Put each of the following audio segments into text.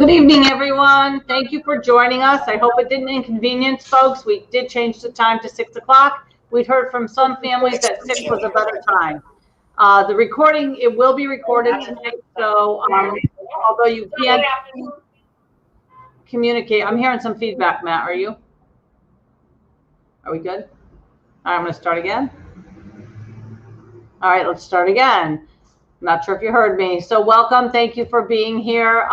Good evening, everyone. Thank you for joining us. I hope it didn't inconvenience folks. We did change the time to 6 o'clock. We'd heard from some families that 6 was a better time. The recording, it will be recorded tonight, so although you can't communicate, I'm hearing some feedback, Matt. Are you? Are we good? All right, I'm going to start again. All right, let's start again. I'm not sure if you heard me. So welcome. Thank you for being here.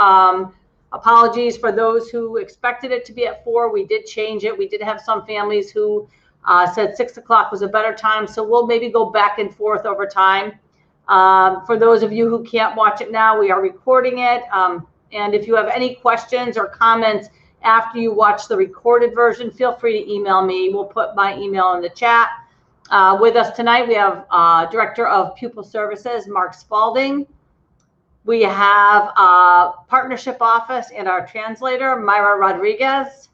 Apologies for those who expected it to be at 4. We did change it. We did have some families who said 6 o'clock was a better time. So we'll maybe go back and forth over time. For those of you who can't watch it now, we are recording it. And if you have any questions or comments after you watch the recorded version, feel free to email me. We'll put my email in the chat. With us tonight, we have Director of Pupil Services, Mark Spalding. We have Partnership Office and our translator, Myra Rodriguez.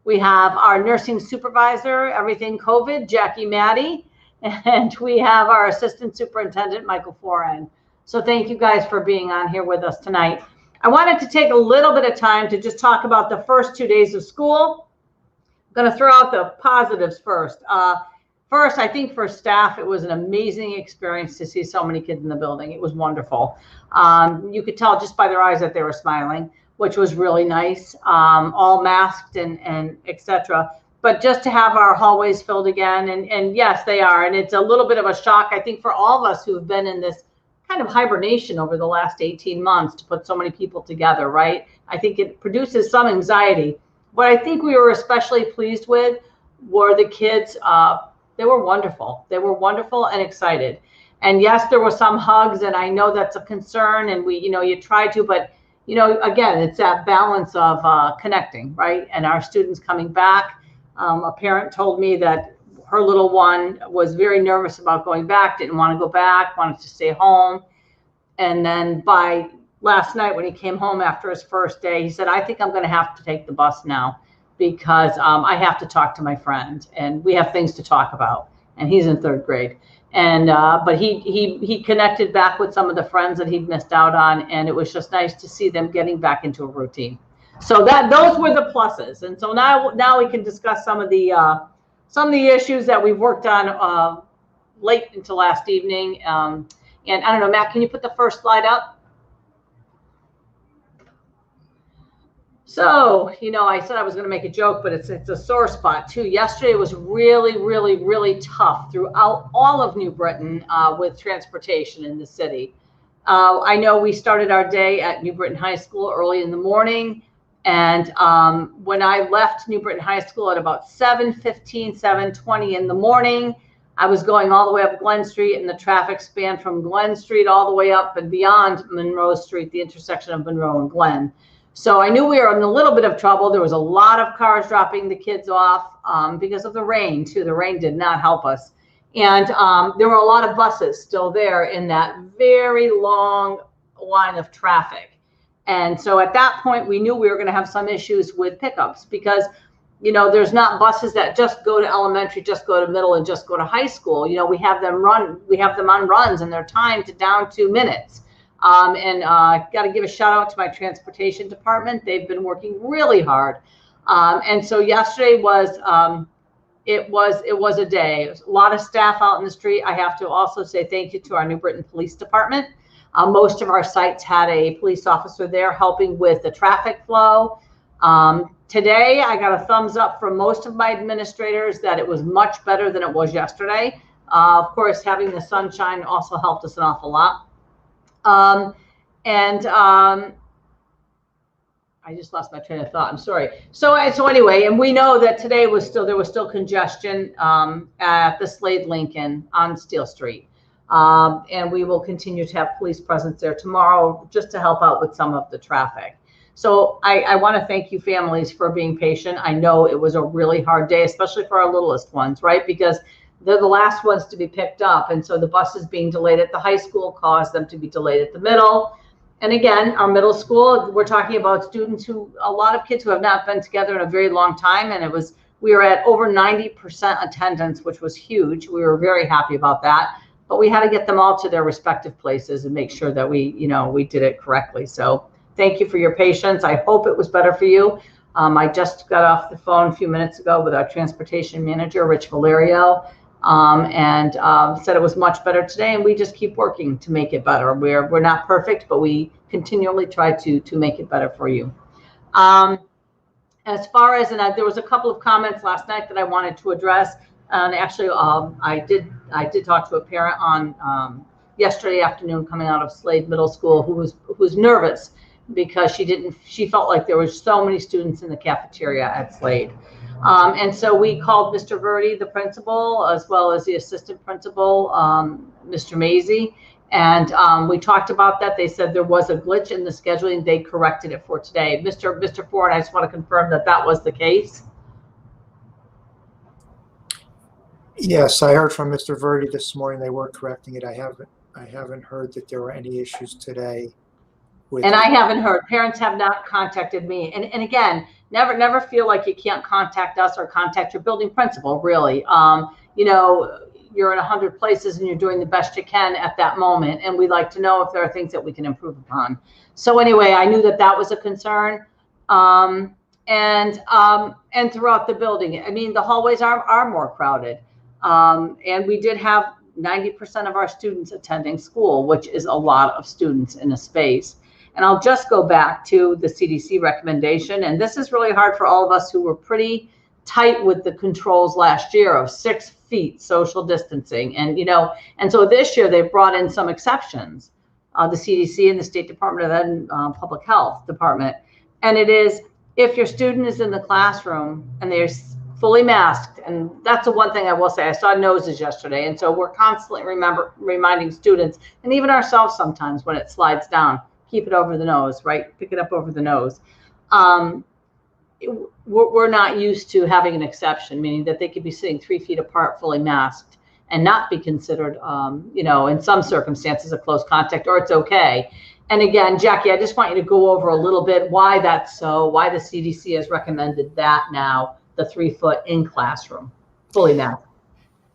We have our Nursing Supervisor, Everything COVID, Jackie Maddie. And we have our Assistant Superintendent, Michael Foran. So thank you guys for being on here with us tonight. I wanted to take a little bit of time to just talk about the first 2 days of school. I'm going to throw out the positives first. First, I think for staff, it was an amazing experience to see so many kids in the building. It was wonderful. You could tell just by their eyes that they were smiling, which was really nice, all masked and et cetera. But just to have our hallways filled again, and yes, they are. And it's a little bit of a shock, I think, for all of us who have been in this kind of hibernation over the last 18 months to put so many people together, right? I think it produces some anxiety. What I think we were especially pleased with were the kids. They were wonderful. They were wonderful and excited. And yes, there were some hugs, and I know that's a concern, and you try to, but again, it's that balance of connecting, right? And our students coming back. A parent told me that her little one was very nervous about going back, didn't want to go back, wanted to stay home. And then by last night when he came home after his first day, he said, I think I'm going to have to take the bus now, because I have to talk to my friend, and we have things to talk about. And he's in 3rd grade. And but he connected back with some of the friends that he'd missed out on, and it was just nice to see them getting back into a routine. So those were the pluses. And so now we can discuss some of the issues that we've worked on late into last evening. And I don't know, Matt, can you put the first slide up? So, I said I was going to make a joke, but it's a sore spot too. Yesterday was really, really, really tough throughout all of New Britain with transportation in the city. I know we started our day at New Britain High School early in the morning. And when I left New Britain High School at about 7:15, 7:20 in the morning, I was going all the way up Glen Street, and the traffic spanned from Glen Street all the way up and beyond Monroe Street, the intersection of Monroe and Glen. So I knew we were in a little bit of trouble. There was a lot of cars dropping the kids off because of the rain, too. The rain did not help us. And there were a lot of buses still there in that very long line of traffic. And so at that point, we knew we were going to have some issues with pickups because, there's not buses that just go to elementary, just go to middle, and just go to high school. We have them on runs, and they're timed down to minutes. And got to give a shout out to my transportation department. They've been working really hard. And so yesterday was a day. It was a lot of staff out in the street. I have to also say thank you to our New Britain Police Department. Most of our sites had a police officer there helping with the traffic flow. Today, I got a thumbs up from most of my administrators that it was much better than it was yesterday. Of course, having the sunshine also helped us an awful lot. I just lost my train of thought. I'm sorry. So anyway, and we know that today there was still congestion at the Slade Lincoln on Steel Street. And we will continue to have police presence there tomorrow just to help out with some of the traffic. So I want to thank you families for being patient. I know it was a really hard day, especially for our littlest ones, right? Because they're the last ones to be picked up. And so the buses being delayed at the high school caused them to be delayed at the middle. And again, our middle school, we're talking about students a lot of kids who have not been together in a very long time. And we were at over 90% attendance, which was huge. We were very happy about that. But we had to get them all to their respective places and make sure that we did it correctly. So Thank you for your patience. I hope it was better for you. I just got off the phone a few minutes ago with our transportation manager, Rich Valerio, and said it was much better today, and we just keep working to make it better. We're not perfect, but we continually try to make it better for you. As far as, and there was a couple of comments last night that I wanted to address, and actually I did talk to a parent on yesterday afternoon coming out of Slade Middle School who was nervous because she felt like there were so many students in the cafeteria at Slade. And so we called Mr. Verdi, the principal, as well as the assistant principal, Mr. Mazie, and we talked about that. They said there was a glitch in the scheduling. They corrected it for today. Mr. Ford, I just want to confirm that that was the case. Yes, I heard from Mr. Verdi this morning. They were correcting it. I haven't heard that there were any issues today. And I haven't heard. Parents have not contacted me. And again, never feel like you can't contact us or contact your building principal, really. You know, you're in 100 places and you're doing the best you can at that moment. And we'd like to know if there are things that we can improve upon. So anyway, I knew that that was a concern. And throughout the building, I mean, the hallways are more crowded. And we did have 90% of our students attending school, which is a lot of students in a space. And I'll just go back to the CDC recommendation. And this is really hard for all of us who were pretty tight with the controls last year of 6 feet social distancing. And, you know, and so this year they've brought in some exceptions, the CDC and the State Department of Ed and Public Health Department. And it is, if your student is in the classroom and they're fully masked, and that's the one thing I will say, I saw noses yesterday. And so we're constantly reminding students and even ourselves sometimes when it slides down, keep it over the nose, right? Pick it up over the nose. We're not used to having an exception, meaning that they could be sitting 3 feet apart, fully masked, and not be considered, you know, in some circumstances, a close contact, or it's okay. And again, Jackie, I just want you to go over a little bit why that's so, why the CDC has recommended that now, the 3 foot in classroom, fully masked.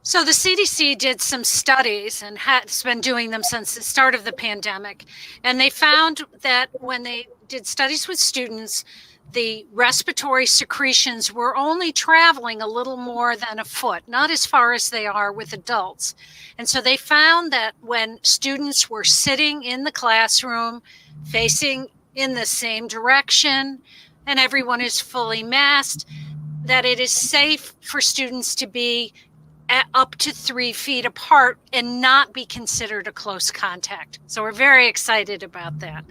So the CDC did some studies and has been doing them since the start of the pandemic. And they found that when they did studies with students, the respiratory secretions were only traveling a little more than a foot, not as far as they are with adults. And so they found that when students were sitting in the classroom, facing in the same direction, and everyone is fully masked, that it is safe for students to be at up to 3 feet apart and not be considered a close contact. So we're very excited about that.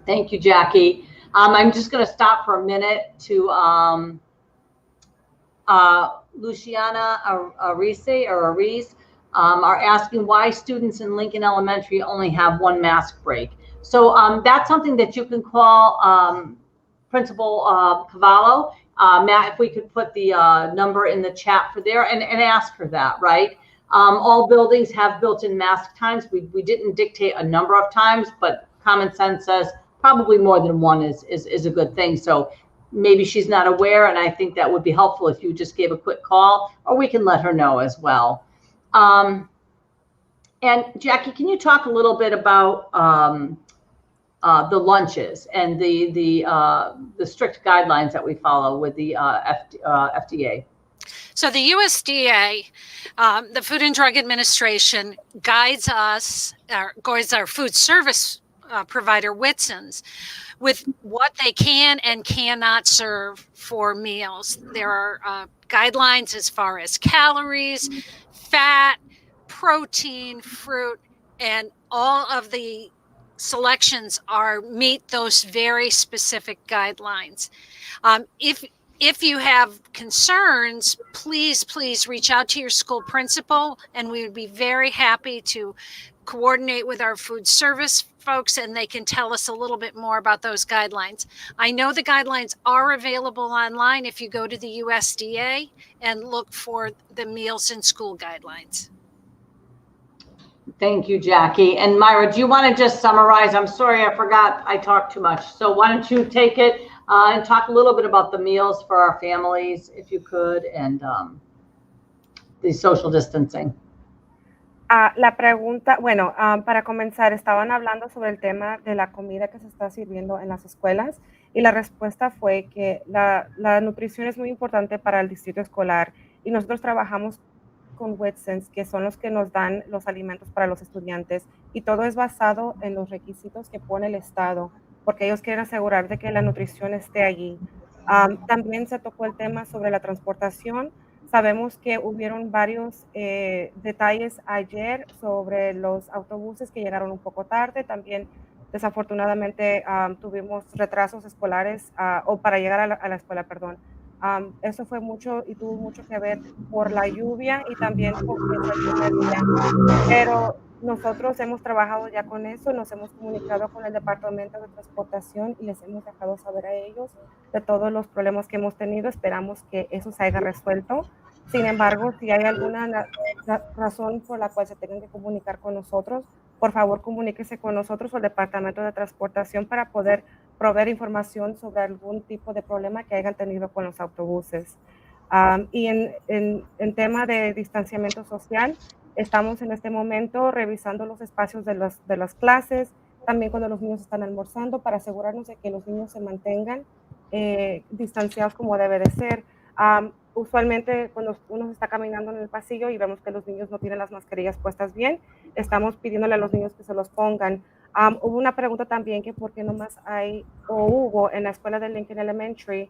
Thank you, Jackie. I'm just going to stop for a minute to Luciana Ariz are asking why students in Lincoln Elementary only have 1 mask break. So that's something that you can call Principal Cavallo. Matt, if we could put the number in the chat for there and ask for that, right? All buildings have built-in mask times. We didn't dictate a number of times, but common sense says probably more than 1 is a good thing. So maybe she's not aware, and I think that would be helpful if you just gave a quick call, or we can let her know as well. And Jackie, can you talk a little bit about the lunches and the strict guidelines that we follow with the FDA? So the USDA, the Food and Drug Administration, guides us, guides our food service provider, Whitson's, with what they can and cannot serve for meals. There are guidelines as far as calories, fat, protein, fruit, and all of the selections meet those very specific guidelines. If you have concerns, please reach out to your school principal, and we would be very happy to coordinate with our food service folks, and they can tell us a little bit more about those guidelines. I know the guidelines are available online if you go to the USDA and look for the meals in school guidelines. Thank you, Jackie. And Myra, do you want to just summarize? I'm sorry, I forgot I talked too much. So why don't you take it and talk a little bit about the meals for our families, if you could, and the social distancing. La pregunta, bueno, para comenzar, estaban hablando sobre el tema de la comida que se está sirviendo en las escuelas y la respuesta fue que la nutrición es muy importante para el distrito escolar y nosotros trabajamos con WITSENS, que son los que nos dan los alimentos para los estudiantes y todo es basado en los requisitos que pone el Estado, porque ellos quieren asegurar de que la nutrición esté allí. También se tocó el tema sobre la transportación. Sabemos que hubieron varios detalles ayer sobre los autobuses que llegaron un poco tarde. También, desafortunadamente, tuvimos retrasos escolares o para llegar a la escuela, perdón. Eso fue mucho y tuvo mucho que ver por la lluvia y también porque fue el primer día. Pero nosotros hemos trabajado ya con eso, nos hemos comunicado con el Departamento de Transportación y les hemos dejado saber a ellos de todos los problemas que hemos tenido. Esperamos que eso se haya resuelto. Sin embargo, si hay alguna razón por la cual se tengan que comunicar con nosotros, por favor comuníquese con nosotros o el Departamento de Transportación para poder proveer información sobre algún tipo de problema que hayan tenido con los autobuses. Y en tema de distanciamiento social, estamos en este momento revisando los espacios de las clases, también cuando los niños están almorzando, para asegurarnos de que los niños se mantengan distanciados como debe de ser. Usualmente cuando uno está caminando en el pasillo y vemos que los niños no tienen las mascarillas puestas bien, estamos pidiéndole a los niños que se los pongan. Hubo una pregunta también que por qué nomás hay o hubo en la escuela de Lincoln Elementary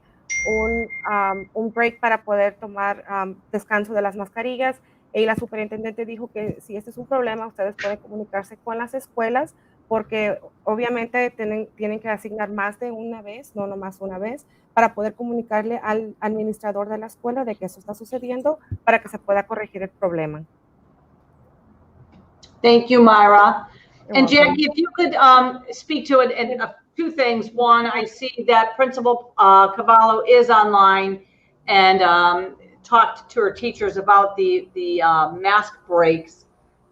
un break para poder tomar descanso de las mascarillas. Y la superintendente dijo que si este es un problema, ustedes pueden comunicarse con las escuelas porque obviamente tienen que asignar más de una vez, no nomás una vez, para poder comunicarle al administrador de la escuela de que eso está sucediendo para que se pueda corregir el problema. Thank you, Myra. And Jackie, if you could speak to it and a few things. One, I see that Principal Cavallo is online and talked to her teachers about the mask breaks.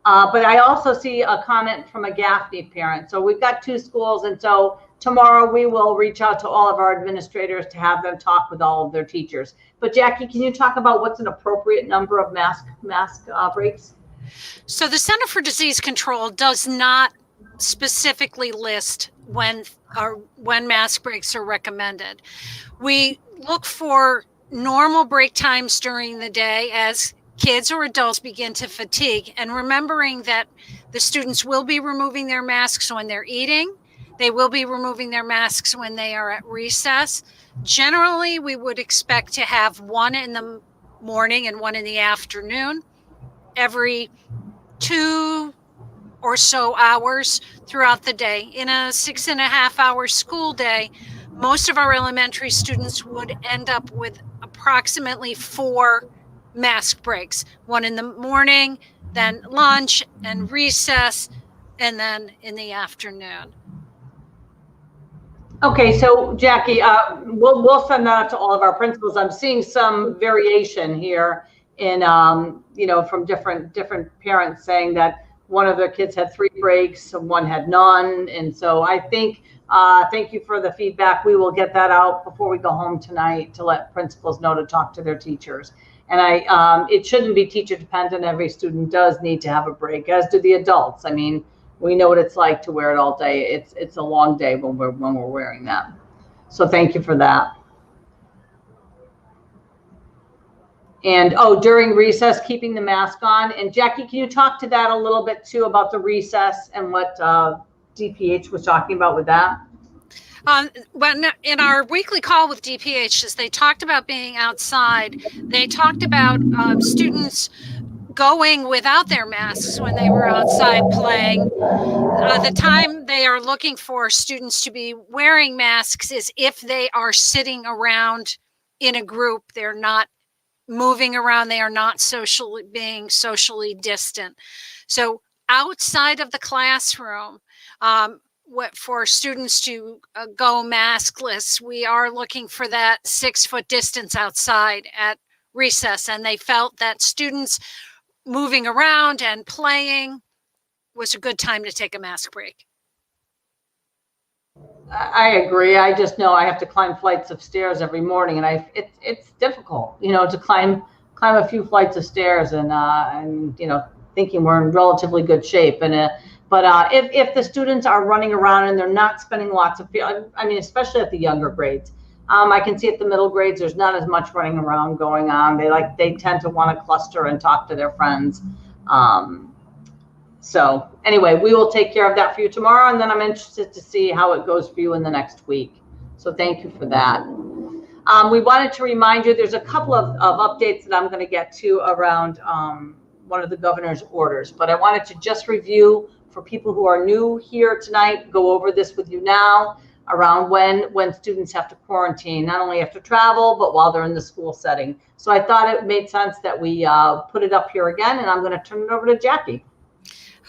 But I also see a comment from a Gaffney parent. So we've got two schools, and so tomorrow we will reach out to all of our administrators to have them talk with all of their teachers. But Jackie, can you talk about what's an appropriate number of mask breaks? So the Center for Disease Control does not specifically list when mask breaks are recommended. We look for normal break times during the day as kids or adults begin to fatigue, and remembering that the students will be removing their masks when they're eating. They will be removing their masks when they are at recess. Generally, we would expect to have one in the morning and one in the afternoon every 2 or so hours throughout the day. In a 6.5-hour school day, most of our elementary students would end up with approximately 4 mask breaks, one in the morning, then lunch and recess, and then in the afternoon. Okay, so Jackie, we'll send that out to all of our principals. I'm seeing some variation here in, from different parents saying that one of their kids had 3 breaks, one had none. And so I think, thank you for the feedback. We will get that out before we go home tonight to let principals know to talk to their teachers. And it shouldn't be teacher dependent. Every student does need to have a break, as do the adults. I mean, we know what it's like to wear it all day. It's a long day when we're wearing that. So thank you for that. And during recess, keeping the mask on. And Jackie, can you talk to that a little bit too about the recess and what DPH was talking about with that? When in our weekly call with DPH, they talked about being outside. They talked about students going without their masks when they were outside playing. The time they are looking for students to be wearing masks is if they are sitting around in a group. They're not moving around. They are not being socially distant. So outside of the classroom, for students to go maskless, we are looking for that 6-foot distance outside at recess. And they felt that students moving around and playing was a good time to take a mask break. I agree. I just know I have to climb flights of stairs every morning, and it's difficult, to climb a few flights of stairs, and thinking we're in relatively good shape. And but if the students are running around and they're not spending lots of, I mean, especially at the younger grades, I can see at the middle grades there's not as much running around going on. They tend to want to cluster and talk to their friends. So anyway, we will take care of that for you tomorrow, and then I'm interested to see how it goes for you in the next week. So thank you for that. We wanted to remind you there's a couple of updates that I'm going to get to around one of the governor's orders, but I wanted to just review for people who are new here tonight, go over this with you now around when students have to quarantine, not only have to travel, but while they're in the school setting. So I thought it made sense that we put it up here again, and I'm going to turn it over to Jackie.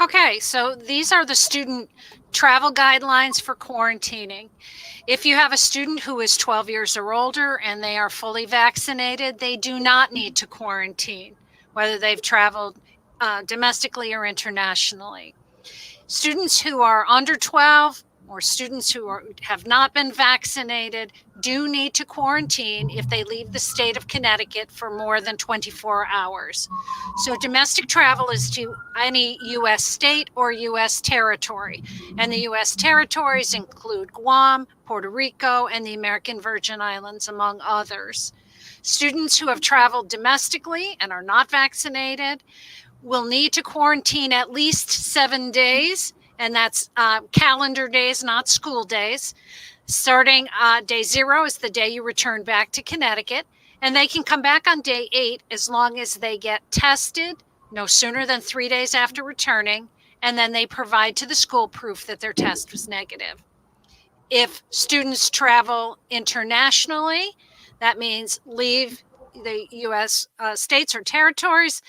Okay, so these are the student travel guidelines for quarantining. If you have a student who is 12 years or older and they are fully vaccinated, they do not need to quarantine, whether they've traveled domestically or internationally. Students who are under 12 or students who have not been vaccinated do need to quarantine if they leave the state of Connecticut for more than 24 hours. So domestic travel is to any U.S. state or U.S. territory. And the U.S. territories include Guam, Puerto Rico, and the American Virgin Islands, among others. Students who have traveled domestically and are not vaccinated will need to quarantine at least 7 days, and that's calendar days, not school days. Starting day 0 is the day you return back to Connecticut, and they can come back on day 8 as long as they get tested no sooner than 3 days after returning, and then they provide to the school proof that their test was negative. If students travel internationally, that means leave the U.S. States or territories,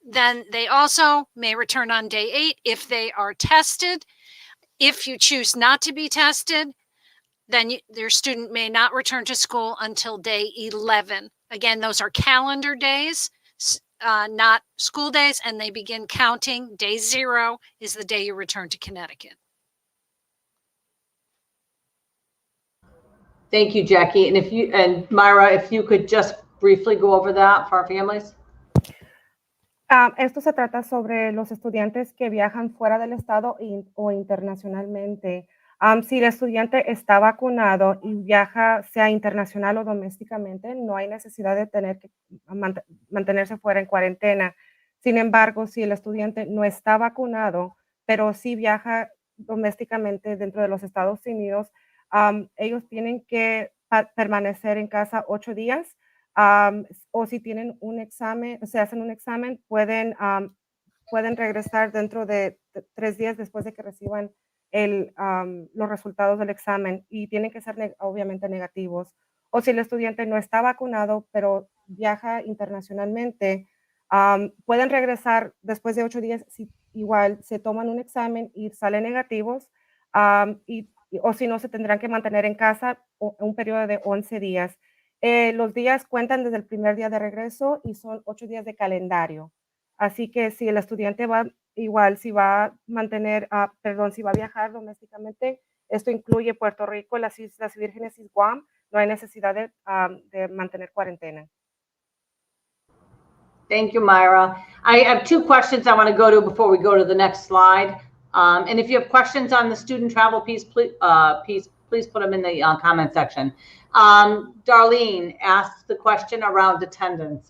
then they also may return on day 8 if they are tested. If you choose not to be tested, then your student may not return to school until day 11. Again, those are calendar days, not school days, and they begin counting. Day 0 is the day you return to Connecticut. Thank you, Jackie. And Myra, if you could just briefly go over that for our families. Esto se trata sobre los estudiantes que viajan fuera del estado o internacionalmente. Si el estudiante está vacunado y viaja, sea internacional o domésticamente, no hay necesidad de tener que mantenerse fuera en cuarentena. Sin embargo, si el estudiante no está vacunado, pero sí viaja domésticamente dentro de los Estados Unidos, ellos tienen que permanecer en casa 8 días. O si tienen un examen, se hacen un examen, pueden regresar dentro de 3 días después de que reciban los resultados del examen, y tienen que ser obviamente negativos. O si el estudiante no está vacunado, pero viaja internacionalmente, pueden regresar después de 8 días si igual se toman un examen y salen negativos, o si no, se tendrán que mantener en casa un periodo de 11 días. Los días cuentan desde el primer día de regreso y son 8 días de calendario. Así que si el estudiante va igual, si va a viajar domésticamente, esto incluye Puerto Rico, las Islas Vírgenes y Guam, no hay necesidad de mantener cuarentena. Thank you, Myra. I have 2 questions I want to go to before we go to the next slide. And if you have questions on the student travel piece, please put them in the comment section. Darlene asked the question around attendance.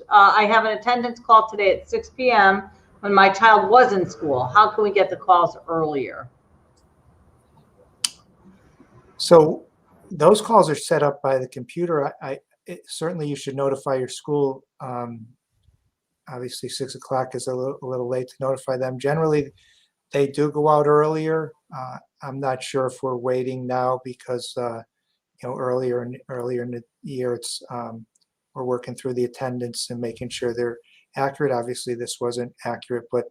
I have an attendance call today at 6 p.m. when my child was in school. How can we get the calls earlier? So those calls are set up by the computer. Certainly you should notify your school. Obviously 6 o'clock is a little late to notify them. Generally, they do go out earlier. I'm not sure if we're waiting now because earlier in the year, it's we're working through the attendance and making sure they're accurate. Obviously, this wasn't accurate, but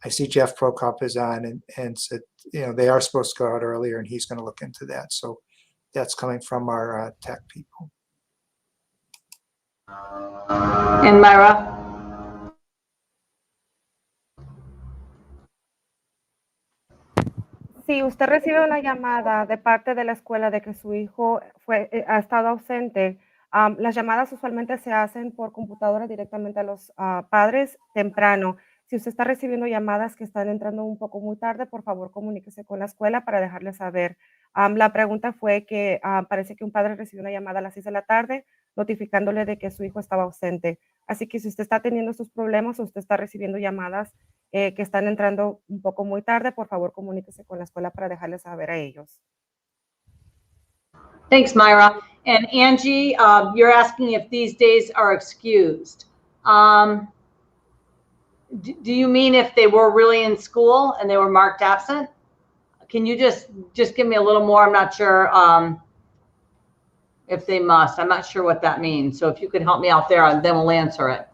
I see Jeff Prokop is on and said they are supposed to go out earlier, and he's going to look into that. So that's coming from our tech people. And Myra? Si usted recibe una llamada de parte de la escuela de que su hijo ha estado ausente, Las llamadas usualmente se hacen por computadora directamente a los padres temprano. Si usted está recibiendo llamadas que están entrando un poco muy tarde, por favor comuníquese con la escuela para dejarles saber. La pregunta fue que parece que un padre recibió una llamada a las 6 de la tarde notificándole de que su hijo estaba ausente. Así que si usted está teniendo estos problemas o usted está recibiendo llamadas que están entrando un poco muy tarde, por favor comuníquese con la escuela para dejarles saber a ellos. Thanks, Myra. And Angie, you're asking if these days are excused. Do you mean if they were really in school and they were marked absent? Can you just give me a little more? I'm not sure if they must. I'm not sure what that means. So if you could help me out there, then we'll answer it.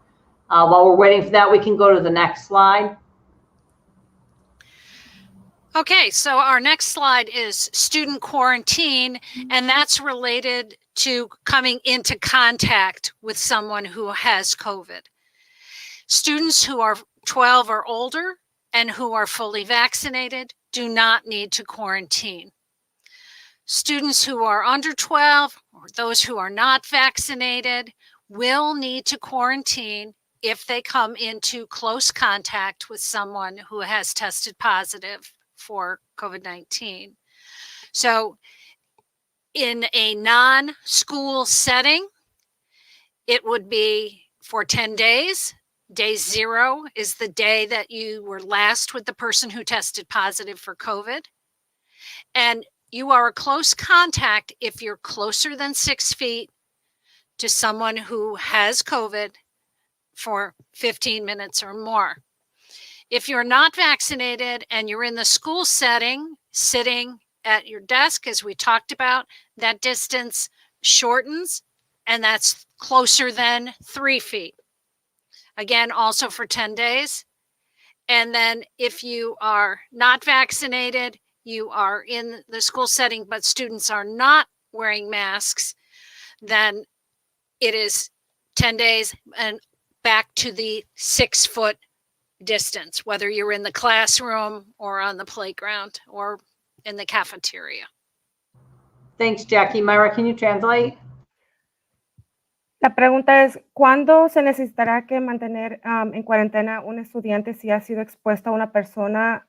While we're waiting for that, we can go to the next slide. Okay, so our next slide is student quarantine, and that's related to coming into contact with someone who has COVID. Students who are 12 or older and who are fully vaccinated do not need to quarantine. Students who are under 12 or those who are not vaccinated will need to quarantine if they come into close contact with someone who has tested positive for COVID-19. So in a non-school setting, it would be for 10 days. Day 0 is the day that you were last with the person who tested positive for COVID. And you are a close contact if you're closer than 6 feet to someone who has COVID for 15 minutes or more. If you're not vaccinated and you're in the school setting, sitting at your desk, as we talked about, that distance shortens, and that's closer than 3 feet. Again, also for 10 days. And then if you are not vaccinated, you are in the school setting, but students are not wearing masks, then it is 10 days and back to the 6-foot distance, whether you're in the classroom or on the playground or in the cafeteria. Thanks, Jackie. Myra, can you translate? La pregunta es, ¿cuándo se necesitará que mantener en cuarentena un estudiante si ha sido expuesto a una persona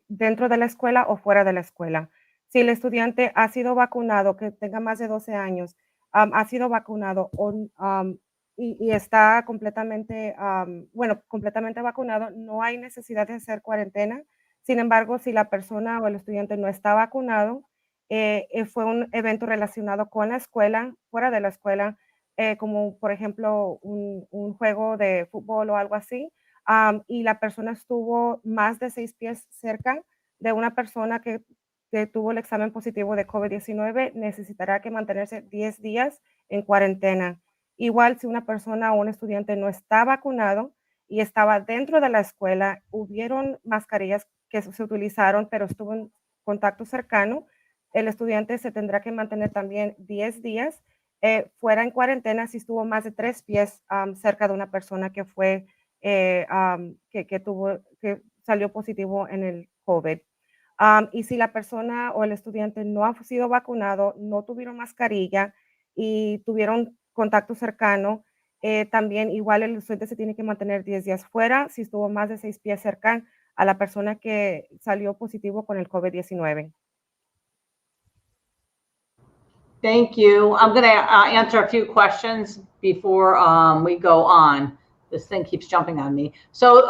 dentro de la escuela o fuera de la escuela? Si el estudiante ha sido vacunado, que tenga más de 12 años, ha sido vacunado y está completamente, completamente vacunado, no hay necesidad de hacer cuarentena. Sin embargo, si la persona o el estudiante no está vacunado, fue un evento relacionado con la escuela, fuera de la escuela, como por ejemplo un juego de fútbol o algo así, y la persona estuvo más de 6 pies cerca de una persona que tuvo el examen positivo de COVID-19, necesitará que mantenerse 10 días en cuarentena. Igual si una persona o un estudiante no está vacunado y estaba dentro de la escuela, hubieron mascarillas que se utilizaron, pero estuvo en contacto cercano, el estudiante se tendrá que mantener también 10 días fuera en cuarentena si estuvo más de 3 pies cerca de una persona que fue, que salió positivo en el COVID. Y si la persona o el estudiante no ha sido vacunado, no tuvieron mascarilla y tuvieron contacto cercano, también igual el estudiante se tiene que mantener 10 días fuera si estuvo más de 6 pies cerca a la persona que salió positivo con el COVID-19. Thank you. I'm going to answer a few questions before we go on. This thing keeps jumping on me. So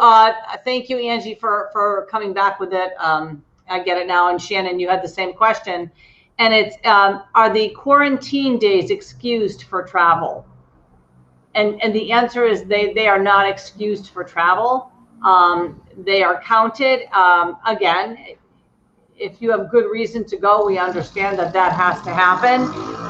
thank you, Angie, for coming back with it. I get it now. And Shannon, you had the same question. And it's, are the quarantine days excused for travel? And the answer is they are not excused for travel. They are counted. Again, if you have good reason to go, we understand that has to happen.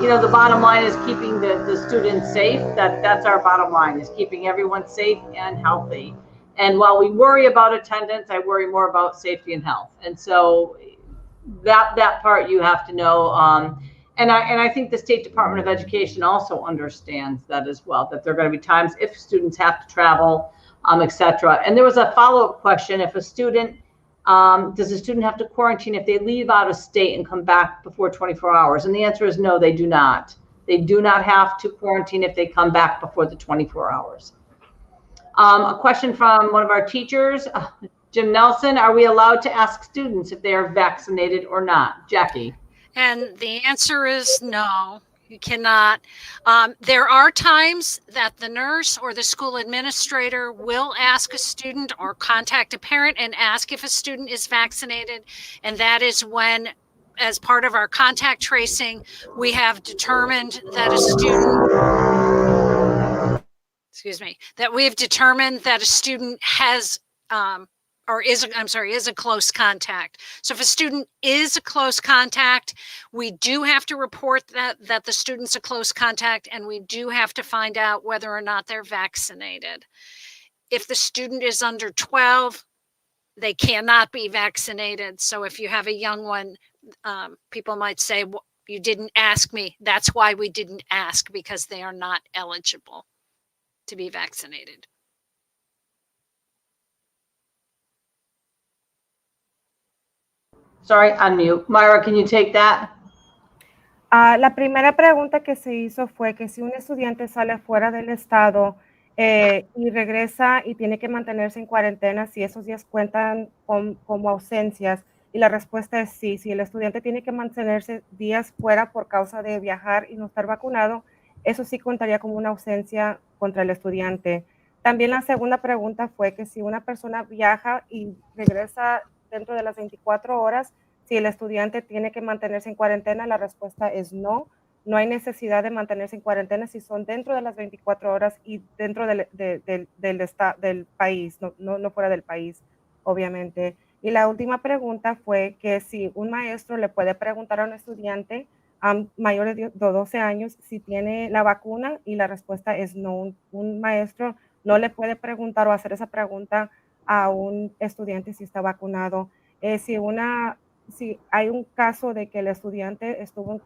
You know, the bottom line is keeping the students safe. That's our bottom line, is keeping everyone safe and healthy. And while we worry about attendance, I worry more about safety and health. And so that part you have to know. And I think the State Department of Education also understands that as well, that there are going to be times if students have to travel, et cetera. And there was a follow-up question. If a student, does a student have to quarantine if they leave out of state and come back before 24 hours? And the answer is no, they do not. They do not have to quarantine if they come back before the 24 hours. A question from one of our teachers, Jim Nelson, are we allowed to ask students if they are vaccinated or not? Jackie. And the answer is no, you cannot. There are times that the nurse or the school administrator will ask a student or contact a parent and ask if a student is vaccinated. And that is when, as part of our contact tracing, we have determined that a student, that we've determined that a student has, is a close contact. So if a student is a close contact, we do have to report that the student's a close contact, and we do have to find out whether or not they're vaccinated. If the student is under 12, they cannot be vaccinated. So if you have a young one, people might say, well, you didn't ask me. That's why we didn't ask, because they are not eligible to be vaccinated. Sorry, unmute. Myra, can you take that? La primera pregunta que se hizo fue que si un estudiante sale fuera del estado y regresa y tiene que mantenerse en cuarentena, si esos días cuentan como ausencias. Y la respuesta es sí. Si el estudiante tiene que mantenerse días fuera por causa de viajar y no estar vacunado, eso sí contaría como una ausencia contra el estudiante. También la segunda pregunta fue que si una persona viaja y regresa dentro de las 24 horas, si el estudiante tiene que mantenerse en cuarentena, la respuesta es no. No hay necesidad de mantenerse en cuarentena si son dentro de las 24 horas y dentro del país, no fuera del país, obviamente. Y la última pregunta fue que si un maestro le puede preguntar a un estudiante mayor de 12 años si tiene la vacuna, y la respuesta es no. Un maestro no le puede preguntar o hacer esa pregunta a un estudiante si está vacunado. Si hay un caso de que el estudiante estuvo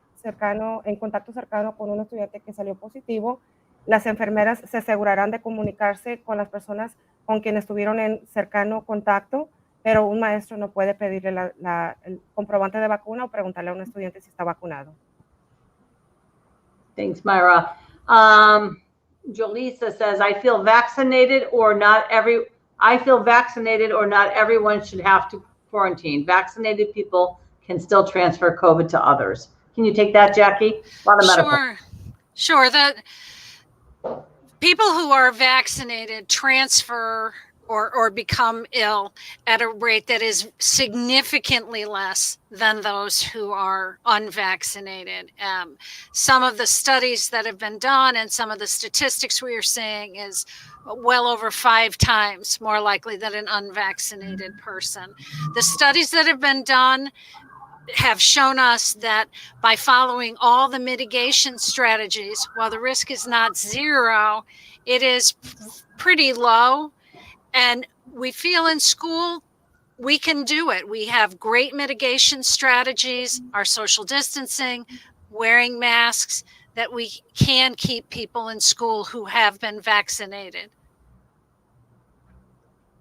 en contacto cercano con un estudiante que salió positivo, las enfermeras se asegurarán de comunicarse con las personas con quienes estuvieron en cercano contacto, pero un maestro no puede pedirle el comprobante de vacuna o preguntarle a un estudiante si está vacunado. Thanks, Myra. Jolisa says, I feel vaccinated or not everyone should have to quarantine. Vaccinated people can still transfer COVID to others. Can you take that, Jackie? Sure. That people who are vaccinated transfer or become ill at a rate that is significantly less than those who are unvaccinated. Some of the studies that have been done and some of the statistics we are seeing is well over 5 times more likely than an unvaccinated person. The studies that have been done have shown us that by following all the mitigation strategies, while the risk is not zero, it is pretty low. And we feel in school we can do it. We have great mitigation strategies, our social distancing, wearing masks, that we can keep people in school who have been vaccinated.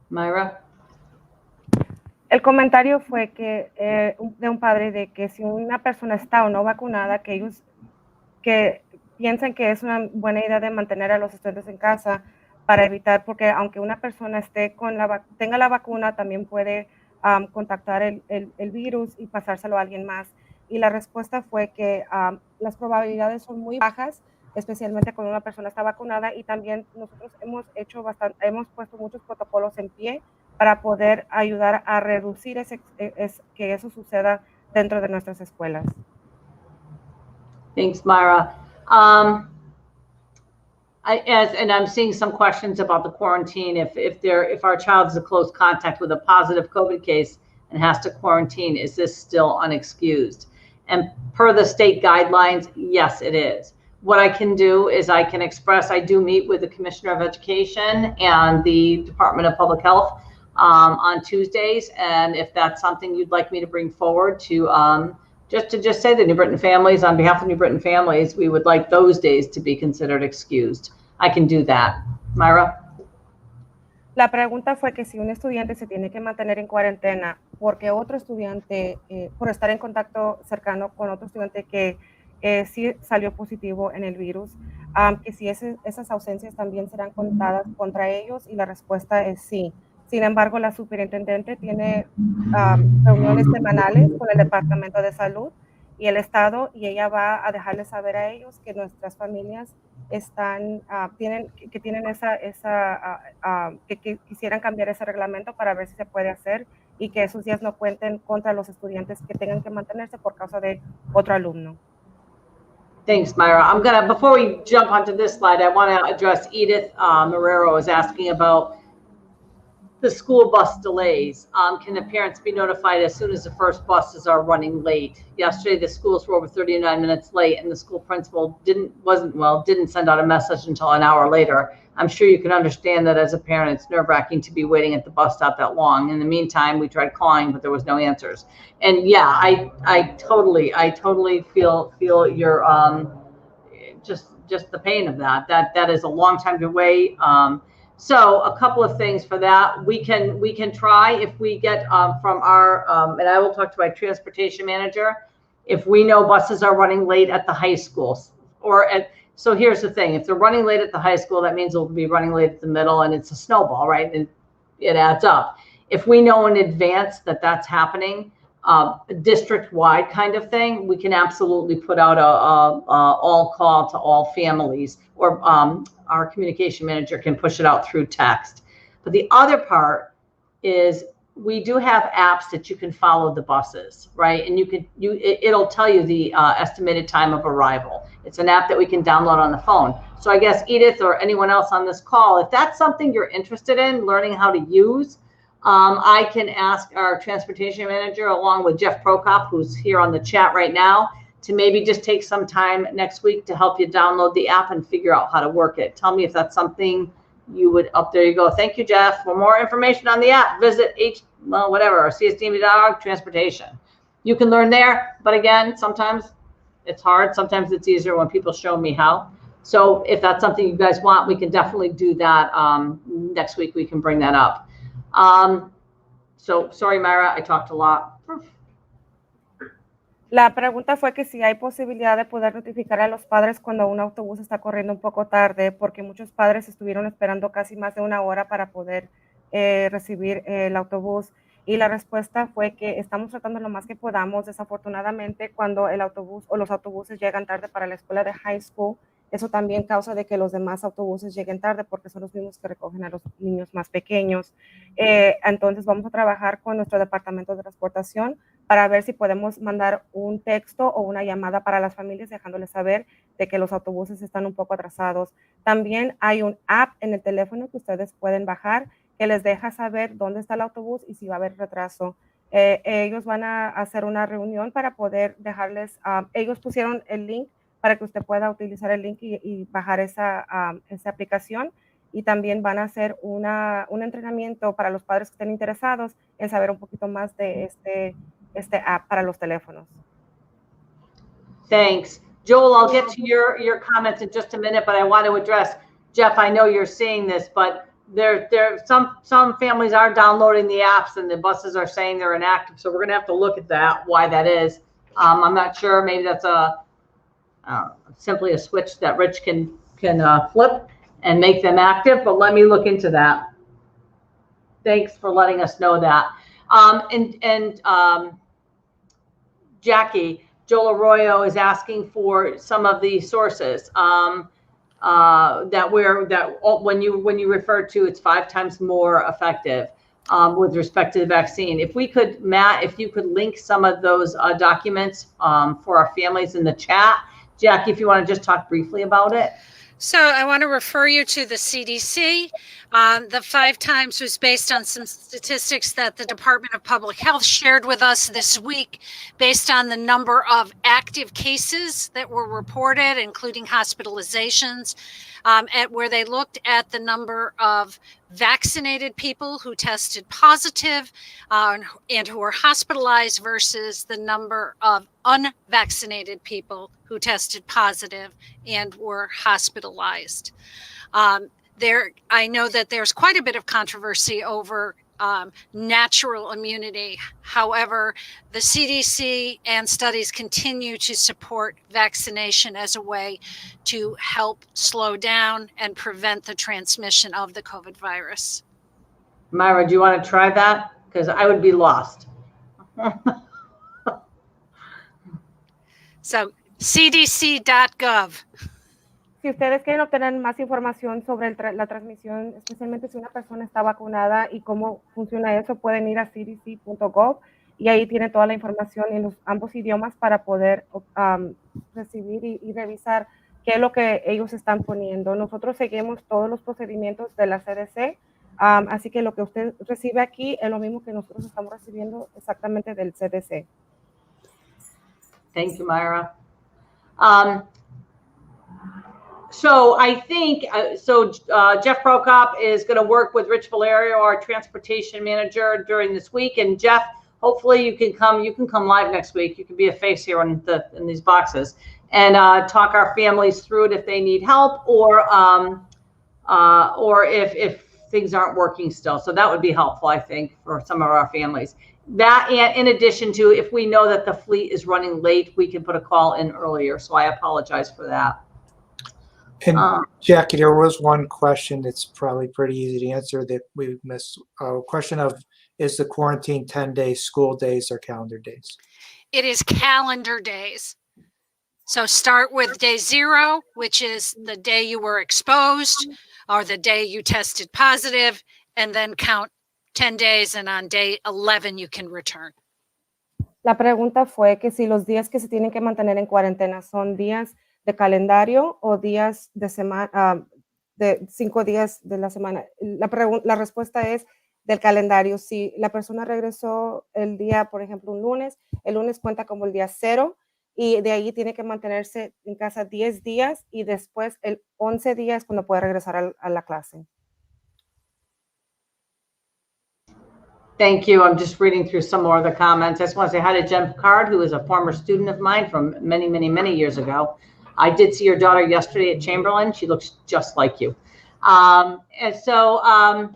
Myra? El comentario fue que de un padre de que si una persona está o no vacunada, que ellos que piensan que es una buena idea de mantener a los estudiantes en casa para evitar, porque aunque una persona esté tenga la vacuna, también puede contactar el virus y pasárselo a alguien más. Y la respuesta fue que las probabilidades son muy bajas, especialmente cuando una persona está vacunada, y también nosotros hemos puesto muchos protocolos en pie para poder ayudar a reducir que eso suceda dentro de nuestras escuelas. Thanks, Myra. I'm seeing some questions about the quarantine. If our child is a close contact with a positive COVID case and has to quarantine, is this still unexcused? And per the state guidelines, yes, it is. What I can do is I do meet with the Commissioner of Education and the Department of Public Health on Tuesdays. And if that's something you'd like me to bring forward to just say that New Britain families, on behalf of New Britain families, we would like those days to be considered excused. I can do that. Myra? La pregunta fue que si un estudiante se tiene que mantener en cuarentena porque otro estudiante, por estar en contacto cercano con otro estudiante que sí salió positivo en el virus, que si esas ausencias también serán contadas contra ellos, y la respuesta es sí. Sin embargo, la superintendente tiene reuniones semanales con el Departamento de Salud y el Estado, y ella va a dejarles saber a ellos que nuestras familias están, tienen que quisieran cambiar ese reglamento para ver si se puede hacer, y que esos días no cuenten contra los estudiantes que tengan que mantenerse por causa de otro alumno. Thanks, Myra. Before we jump onto this slide, I want to address Edith Marrero is asking about the school bus delays. Can the parents be notified as soon as the first buses are running late? Yesterday, the schools were over 39 minutes late, and the school principal didn't send out a message until an hour later. I'm sure you can understand that as a parent, it's nerve-wracking to be waiting at the bus stop that long. In the meantime, we tried calling, but there was no answers. And yeah, I totally feel your just the pain of that. That is a long time to wait. So a couple of things for that. We can try if we get from our, and I will talk to my transportation manager, if we know buses are running late at the high schools so here's the thing. If they're running late at the high school, that means they'll be running late at the middle, and it's a snowball, right? And it adds up. If we know in advance that that's happening, district-wide kind of thing, we can absolutely put out a all call to all families, or our communication manager can push it out through text. But the other part is we do have apps that you can follow the buses, right? And it'll tell you the estimated time of arrival. It's an app that we can download on the phone. So I guess Edith or anyone else on this call, if that's something you're interested in learning how to use, I can ask our transportation manager, along with Jeff Prokop, who's here on the chat right now, to maybe just take some time next week to help you download the app and figure out how to work it. Tell me if that's something you would. There you go. Thank you, Jeff. For more information on the app, visit CSDNB.org transportation. You can learn there, but again, sometimes it's hard. Sometimes it's easier when people show me how. So if that's something you guys want, we can definitely do that. Next week, we can bring that up. So sorry, Myra, I talked a lot. La pregunta fue que si hay posibilidad de poder notificar a los padres cuando un autobús está corriendo un poco tarde, porque muchos padres estuvieron esperando casi más de una hora para poder recibir el autobús. Y la respuesta fue que estamos tratando lo más que podamos. Desafortunadamente, cuando el autobús o los autobuses llegan tarde para la escuela de high school, eso también causa de que los demás autobuses lleguen tarde, porque son los mismos que recogen a los niños más pequeños. Entonces vamos a trabajar con nuestro departamento de transportación para ver si podemos mandar un texto o una llamada para las familias, dejándoles saber de que los autobuses están un poco atrasados. También hay un app en el teléfono que ustedes pueden bajar, que les deja saber dónde está el autobús y si va a haber retraso. Ellos van a hacer una reunión para poder dejarles, ellos pusieron el link para que usted pueda utilizar el link y bajar esa aplicación, y también van a hacer un entrenamiento para los padres que estén interesados en saber un poquito más de este app para los teléfonos. Thanks. Joel, I'll get to your comments in just a minute, but I want to address, Jeff, I know you're seeing this, but some families are downloading the apps and the buses are saying they're inactive. So we're going to have to look at that, why that is. I'm not sure. Maybe that's simply a switch that Rich can flip and make them active, but let me look into that. Thanks for letting us know that. Jackie, Joel Arroyo is asking for some of the sources when you refer to it's 5 times more effective with respect to the vaccine. If we could, Matt, if you could link some of those documents for our families in the chat. Jackie, if you want to just talk briefly about it. So I want to refer you to the CDC. The 5 times was based on some statistics that the Department of Public Health shared with us this week, based on the number of active cases that were reported, including hospitalizations, where they looked at the number of vaccinated people who tested positive and who were hospitalized versus the number of unvaccinated people who tested positive and were hospitalized. I know that there's quite a bit of controversy over natural immunity. However, the CDC and studies continue to support vaccination as a way to help slow down and prevent the transmission of the COVID virus. Myra, do you want to try that? Because I would be lost. So cdc.gov. Si ustedes quieren obtener más información sobre la transmisión, especialmente si una persona está vacunada y cómo funciona eso, pueden ir a cdc.gov y ahí tienen toda la información en los ambos idiomas para poder recibir y revisar qué es lo que ellos están poniendo. Nosotros seguimos todos los procedimientos de la CDC, así que lo que usted recibe aquí es lo mismo que nosotros estamos recibiendo exactamente del CDC. Thank you, Myra. So I think, Jeff Prokop is going to work with Rich Valerio, our transportation manager, during this week. And Jeff, hopefully you can come live next week. You can be a face here in these boxes and talk our families through it if they need help or if things aren't working still. So that would be helpful, I think, for some of our families. That, and in addition to, if we know that the fleet is running late, we can put a call in earlier. So I apologize for that. And Jackie, there was one question that's probably pretty easy to answer that we missed. A question of, is the quarantine 10 days, school days, or calendar days? It is calendar days. So start with day 0, which is the day you were exposed or the day you tested positive, and then count 10 days, and on day 11 you can return. La pregunta fue que si los días que se tienen que mantener en cuarentena son días de calendario o días de semana, de 5 días de la semana. La respuesta es del calendario. Si la persona regresó el día, por ejemplo, un lunes, el lunes cuenta como el día 0 y de ahí tiene que mantenerse en casa 10 días y después el 11 días cuando puede regresar a la clase. Thank you. I'm just reading through some more of the comments. I just want to say hi to Jen Picard, who is a former student of mine from many, many, many years ago. I did see your daughter yesterday at Chamberlain. She looks just like you. I want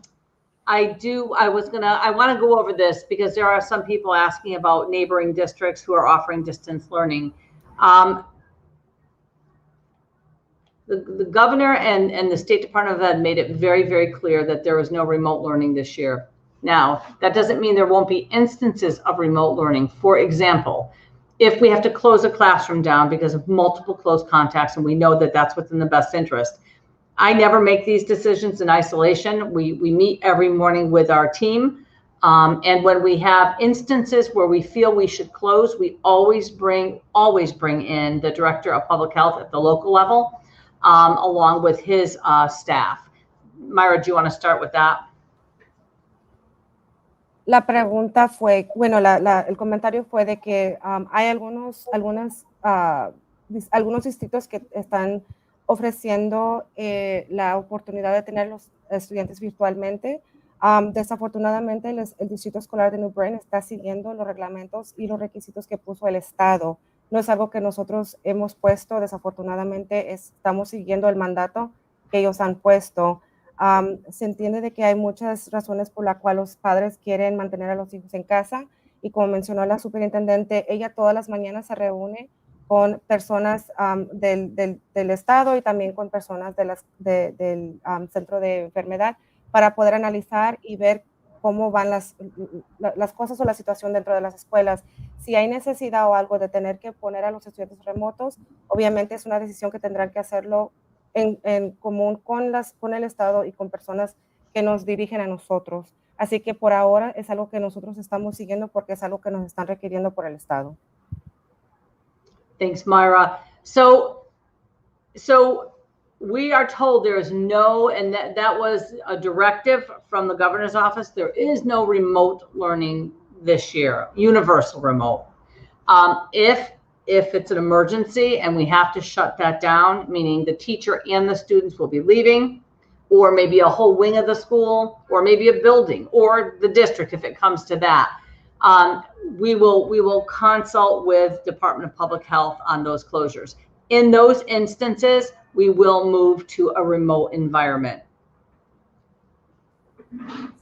to go over this because there are some people asking about neighboring districts who are offering distance learning. The governor and the State Department of Ed made it very, very clear that there was no remote learning this year. Now, that doesn't mean there won't be instances of remote learning. For example, if we have to close a classroom down because of multiple close contacts, and we know that that's within the best interest, I never make these decisions in isolation. We meet every morning with our team. And when we have instances where we feel we should close, we always bring in the director of public health at the local level, along with his staff. Myra, do you want to start with that? La pregunta fue, bueno, el comentario fue de que hay algunos distritos que están ofreciendo la oportunidad de tener los estudiantes virtualmente. Desafortunadamente, el Distrito Escolar de New Britain está siguiendo los reglamentos y los requisitos que puso el Estado. No es algo que nosotros hemos puesto, desafortunadamente estamos siguiendo el mandato que ellos han puesto. Se entiende de que hay muchas razones por las cuales los padres quieren mantener a los hijos en casa y como mencionó la superintendente, ella todas las mañanas se reúne con personas del estado y también con personas del centro de enfermedad para poder analizar y ver cómo van las cosas o la situación dentro de las escuelas. Si hay necesidad o algo de tener que poner a los estudiantes remotos, obviamente es una decisión que tendrán que hacerlo en común con el Estado y con personas que nos dirigen a nosotros. Así que por ahora es algo que nosotros estamos siguiendo porque es algo que nos están requiriendo por el Estado. Thanks, Myra. So we are told there is no, and that was a directive from the governor's office, there is no remote learning this year, universal remote. If it's an emergency and we have to shut that down, meaning the teacher and the students will be leaving, or maybe a whole wing of the school, or maybe a building, or the district if it comes to that, we will consult with Department of Public Health on those closures. In those instances, we will move to a remote environment.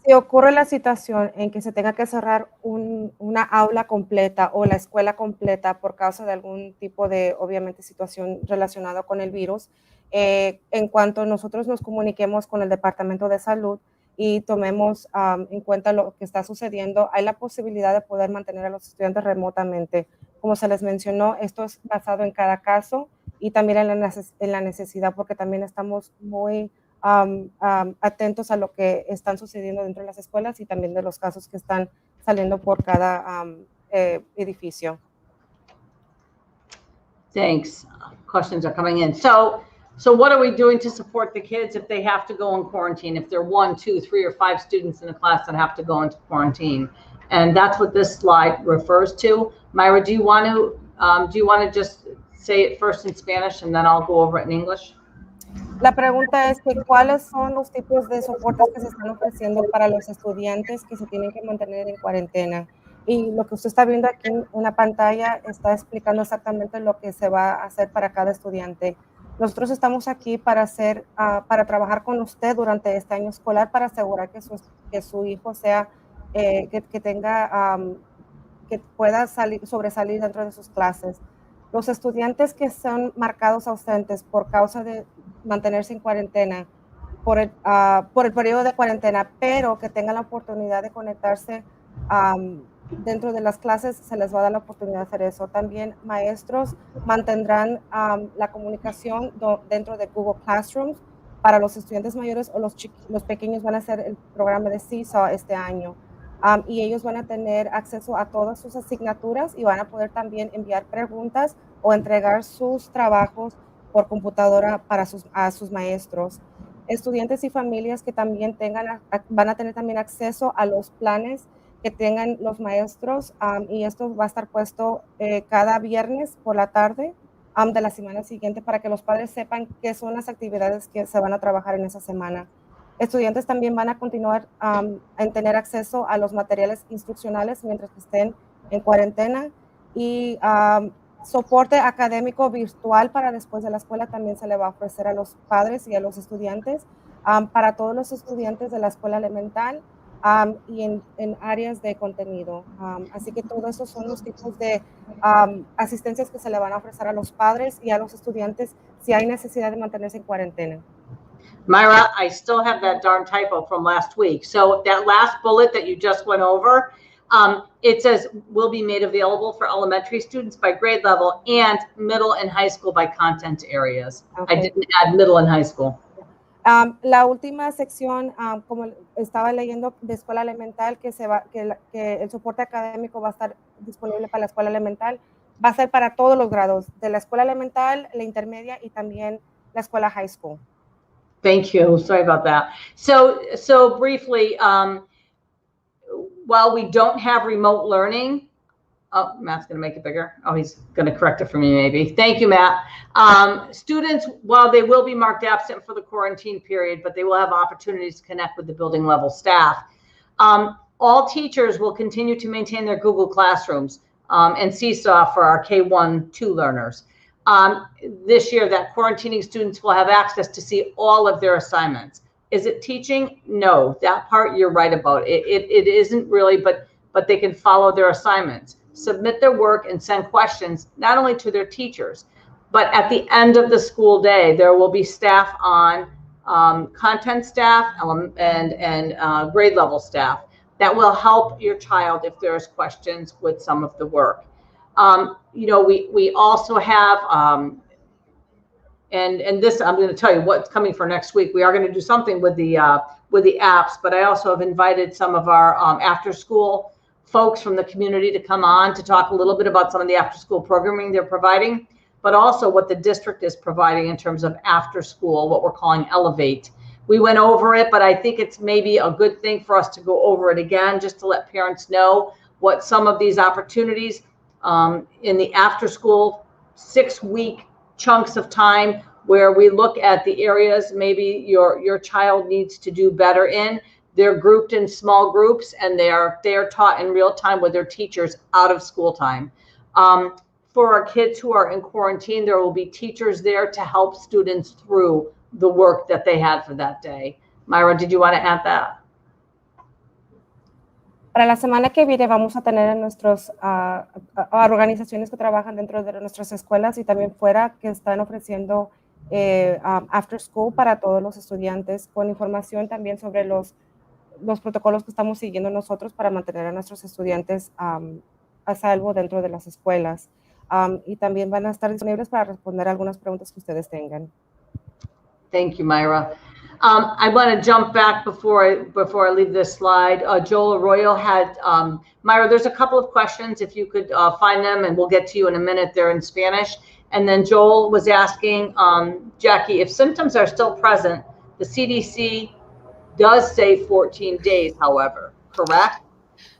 Si Si ocurre la situación en que se tenga que cerrar una aula completa o la escuela completa por causa de algún tipo de, obviamente, situación relacionada con el virus, en cuanto nosotros nos comuniquemos con el Departamento de Salud y tomemos en cuenta lo que está sucediendo, hay la posibilidad de poder mantener a los estudiantes remotamente. Como se les mencionó, esto es basado en cada caso y también en la necesidad, porque también estamos muy atentos a lo que están sucediendo dentro de las escuelas y también de los casos que están saliendo por cada edificio. Thanks. Questions are coming in. So what are we doing to support the kids if they have to go in quarantine? If there are 1, 2, 3, or 5 students in a class that have to go into quarantine, and that's what this slide refers to. Myra, do you want to just say it first in Spanish and then I'll go over it in English? La pregunta es que cuáles son los tipos de soportes que se están ofreciendo para los estudiantes que se tienen que mantener en cuarentena. Y lo que usted está viendo aquí en la pantalla está explicando exactamente lo que se va a hacer para cada estudiante. Nosotros estamos aquí para trabajar con usted durante este año escolar para asegurar que su hijo sea, que pueda sobresalir dentro de sus clases. Los estudiantes que son marcados ausentes por causa de mantenerse en cuarentena por el periodo de cuarentena, pero que tengan la oportunidad de conectarse dentro de las clases, se les va a dar la oportunidad de hacer eso. También maestros mantendrán la comunicación dentro de Google Classroom. Para los estudiantes mayores o los pequeños van a hacer el programa de CSAW este año. Y ellos van a tener acceso a todas sus asignaturas y van a poder también enviar preguntas o entregar sus trabajos por computadora a sus maestros. Estudiantes y familias que también van a tener también acceso a los planes que tengan los maestros y esto va a estar puesto cada viernes por la tarde de la semana siguiente para que los padres sepan qué son las actividades que se van a trabajar en esa semana. Estudiantes también van a continuar a tener acceso a los materiales instruccionales mientras que estén en cuarentena y soporte académico virtual para después de la escuela también se le va a ofrecer a los padres y a los estudiantes para todos los estudiantes de la escuela elemental y en áreas de contenido. Así que todos esos son los tipos de asistencias que se le van a ofrecer a los padres y a los estudiantes si hay necesidad de mantenerse en cuarentena. Myra, I still have that darn typo from last week. So that last bullet that you just went over, it says will be made available for elementary students by grade level and middle and high school by content areas. Okay. I didn't add middle and high school. La última sección, como estaba leyendo de escuela elemental, que el soporte académico va a estar disponible para la escuela elemental, va a ser para todos los grados, de la escuela elemental, la intermedia y también la escuela high school. Thank you. Sorry about that. So briefly, while we don't have remote learning, oh, Matt's going to make it bigger. Oh, he's going to correct it for me, maybe. Thank you, Matt. Students, while they will be marked absent for the quarantine period, but they will have opportunities to connect with the building level staff. All teachers will continue to maintain their Google Classrooms and Seesaw for our K-1-2 learners. This year, that quarantining students will have access to see all of their assignments. Is it teaching? No, that part you're right about. It isn't really, but they can follow their assignments, submit their work, and send questions not only to their teachers, but at the end of the school day, there will be staff on, content staff and grade level staff that will help your child if there's questions with some of the work. You know, we also have, and this, I'm going to tell you what's coming for next week. We are going to do something with the apps, but I also have invited some of our after school folks from the community to come on to talk a little bit about some of the after school programming they're providing, but also what the district is providing in terms of after school, what we're calling Elevate. We went over it, but I think it's maybe a good thing for us to go over it again, just to let parents know what some of these opportunities in the after school 6-week chunks of time where we look at the areas maybe your child needs to do better in. They're grouped in small groups and they are taught in real time with their teachers out of school time. For our kids who are in quarantine, there will be teachers there to help students through the work that they had for that day. Myra, did you want to add that? Para la semana que viene vamos a tener a nuestras organizaciones que trabajan dentro de nuestras escuelas y también fuera que están ofreciendo after school para todos los estudiantes con información también sobre los protocolos que estamos siguiendo nosotros para mantener a nuestros estudiantes a salvo dentro de las escuelas. Y también van a estar disponibles para responder algunas preguntas que ustedes tengan. Thank you, Myra. I want to jump back before I leave this slide. Joel Arroyo had, Myra, there's a couple of questions, if you could find them, and we'll get to you in a minute. They're in Spanish. And then Joel was asking, Jackie, if symptoms are still present, the CDC does say 14 days, however, correct?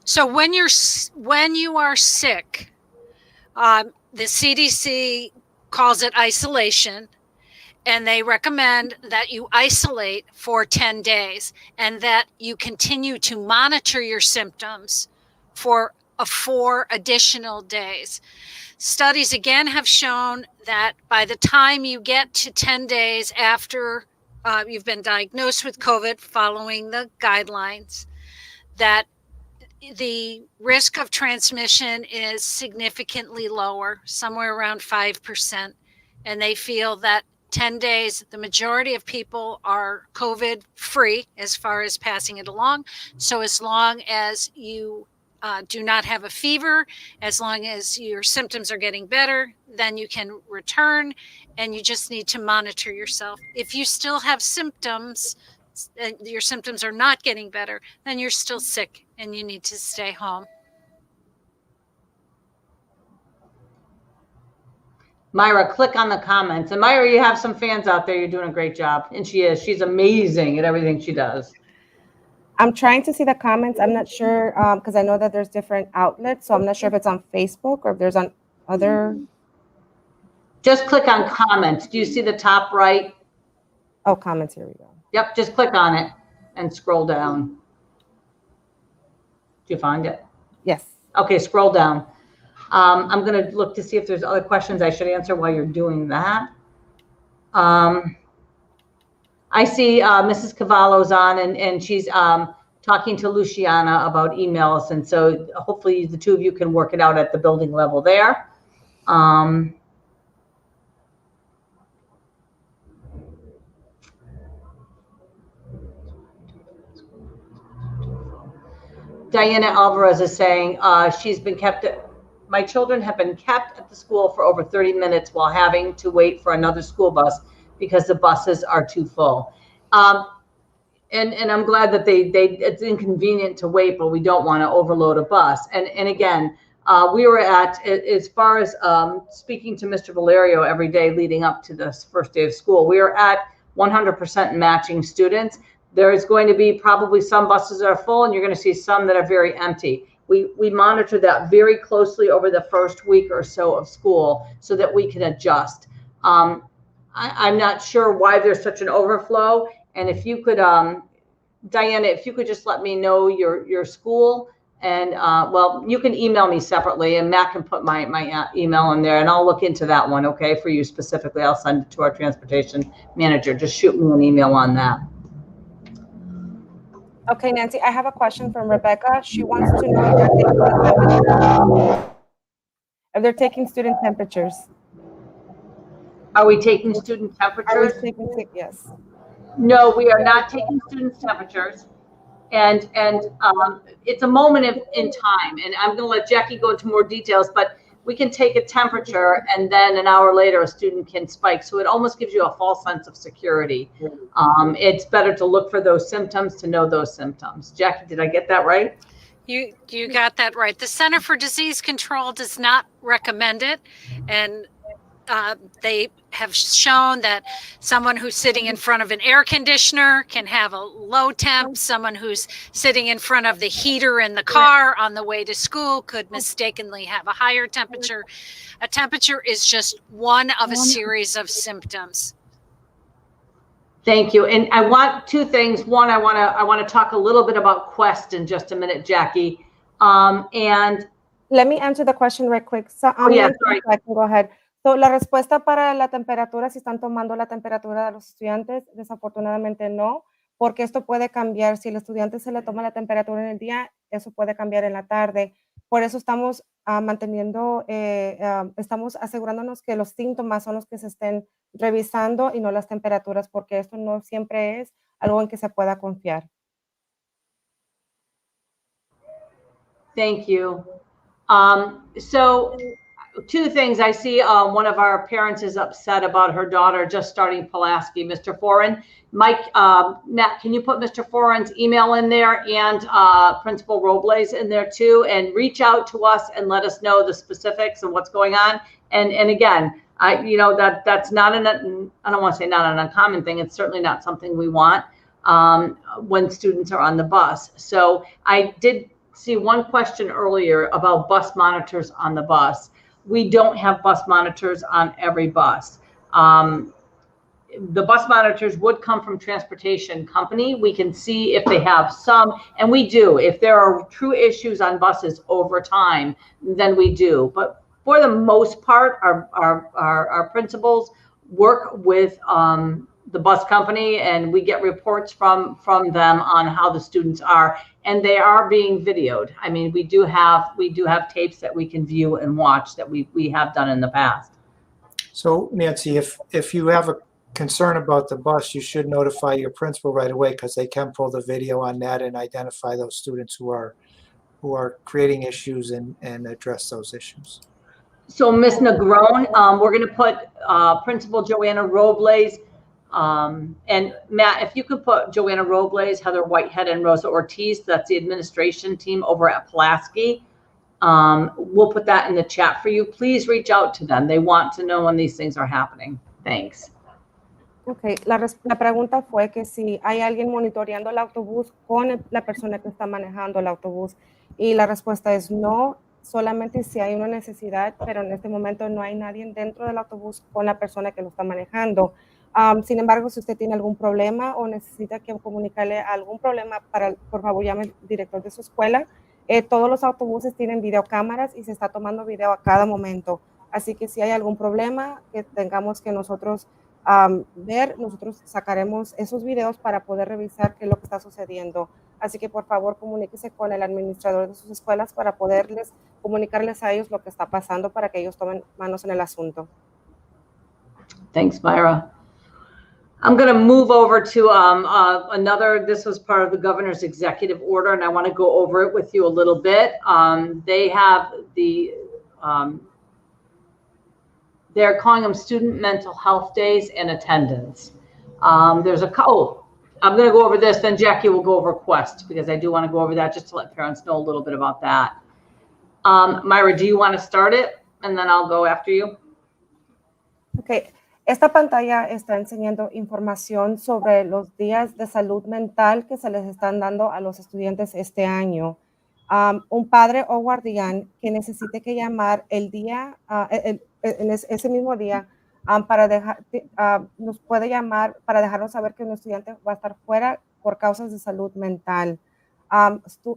So when you are sick, the CDC calls it isolation, and they recommend that you isolate for 10 days and that you continue to monitor your symptoms for 4 additional days. Studies again have shown that by the time you get to 10 days after you've been diagnosed with COVID following the guidelines, that the risk of transmission is significantly lower, somewhere around 5%. And they feel that 10 days, the majority of people are COVID free as far as passing it along. So as long as you do not have a fever, as long as your symptoms are getting better, then you can return, and you just need to monitor yourself. If you still have symptoms, your symptoms are not getting better, then you're still sick and you need to stay home. Myra, click on the comments. And Myra, you have some fans out there. You're doing a great job. And she is. She's amazing at everything she does. I'm trying to see the comments. I'm not sure because I know that there's different outlets. So I'm not sure if it's on Facebook or if there's on other. Just click on comments. Do you see the top right? Oh, comments. Here we go. Yep. Just click on it and scroll down. Do you find it? Yes. Okay. Scroll down. I'm going to look to see if there's other questions I should answer while you're doing that. I see Mrs. Cavallo's on, and she's talking to Luciana about emails. And so hopefully the two of you can work it out at the building level there. Diana Alvarez is saying she's been kept my children have been kept at the school for over 30 minutes while having to wait for another school bus because the buses are too full. And I'm glad that it's inconvenient to wait, but we don't want to overload a bus. And again, we were at, as far as speaking to Mr. Valerio every day leading up to this first day of school, we are at 100% matching students. There is going to be probably some buses that are full, and you're going to see some that are very empty. We monitor that very closely over the first week or so of school so that we can adjust. I'm not sure why there's such an overflow. And if you could, Diana, if you could just let me know your school, and well, you can email me separately, and Matt can put my email in there, and I'll look into that one, okay, for you specifically. I'll send it to our transportation manager. Just shoot me an email on that. Okay, Nancy, I have a question from Rebecca. She wants to know if they're taking student temperatures. Are we taking student temperatures? Are we taking, yes. No, we are not taking students' temperatures. And it's a moment in time. And I'm going to let Jackie go into more details, but we can take a temperature and then an hour later a student can spike. So it almost gives you a false sense of security. It's better to look for those symptoms, to know those symptoms. Jackie, did I get that right? You got that right. The Center for Disease Control does not recommend it. And they have shown that someone who's sitting in front of an air conditioner can have a low temp. Someone who's sitting in front of the heater in the car on the way to school could mistakenly have a higher temperature. A temperature is just one of a series of symptoms. Thank you. And I want two things. One, I want to talk a little bit about Quest in just a minute, Jackie. And let me answer the question right quick. So, yeah, sorry. Go ahead. So, la respuesta para la temperatura, si están tomando la temperatura de los estudiantes, desafortunadamente no, porque esto puede cambiar. Si el estudiante se le toma la temperatura en el día, eso puede cambiar en la tarde. Por eso estamos estamos asegurándonos que los síntomas son los que se estén revisando y no las temperaturas, porque esto no siempre es algo en que se pueda confiar. Thank you. So two things. I see one of our parents is upset about her daughter just starting Pulaski, Mr. Foran. Mike, Matt, can you put Mr. Foran's email in there and Principal Robles in there too, and reach out to us and let us know the specifics of what's going on. And again, that's not I don't want to say not an uncommon thing. It's certainly not something we want when students are on the bus. So I did see one question earlier about bus monitors on the bus. We don't have bus monitors on every bus. The bus monitors would come from transportation company. We can see if they have some, and we do. If there are true issues on buses over time, then we do. But for the most part, our principals work with the bus company, and we get reports from them on how the students are, and they are being videoed. I mean, we do have tapes that we can view and watch that we have done in the past. So Nancy, if you have a concern about the bus, you should notify your principal right away, because they can pull the video on that and identify those students who are creating issues and address those issues. So Ms. Negron, we're going to put Principal Joanna Robles, and Matt, if you could put Joanna Robles, Heather Whitehead, and Rosa Ortiz, that's the administration team over at Pulaski. We'll put that in the chat for you. Please reach out to them. They want to know when these things are happening. Thanks. Okay, la pregunta fue que si hay alguien monitoreando el autobús con la persona que está manejando el autobús, y la respuesta es no, solamente si hay una necesidad, pero en este momento no hay nadie dentro del autobús con la persona que lo está manejando. Sin embargo, si usted tiene algún problema o necesita que comunicarle algún problema, por favor llame al director de su escuela. Todos los autobuses tienen videocámaras y se está tomando video a cada momento. Así que si hay algún problema que tengamos que nosotros ver, nosotros sacaremos esos videos para poder revisar qué es lo que está sucediendo. Así que por favor comuníquese con el administrador de sus escuelas para poderles comunicarles a ellos lo que está pasando, para que ellos tomen manos en el asunto. Thanks, Myra. I'm going to move over to this was part of the governor's executive order, and I want to go over it with you a little bit. They have they're calling them student mental health days and attendance. I'm going to go over this, then Jackie will go over Quest, because I do want to go over that just to let parents know a little bit about that. Myra, do you want to start it? And then I'll go after you. Okay. Esta pantalla está enseñando información sobre los días de salud mental que se les están dando a los estudiantes este año. Un padre o guardián que necesite que llamar el día, ese mismo día, nos puede llamar para dejarnos saber que un estudiante va a estar fuera por causas de salud mental.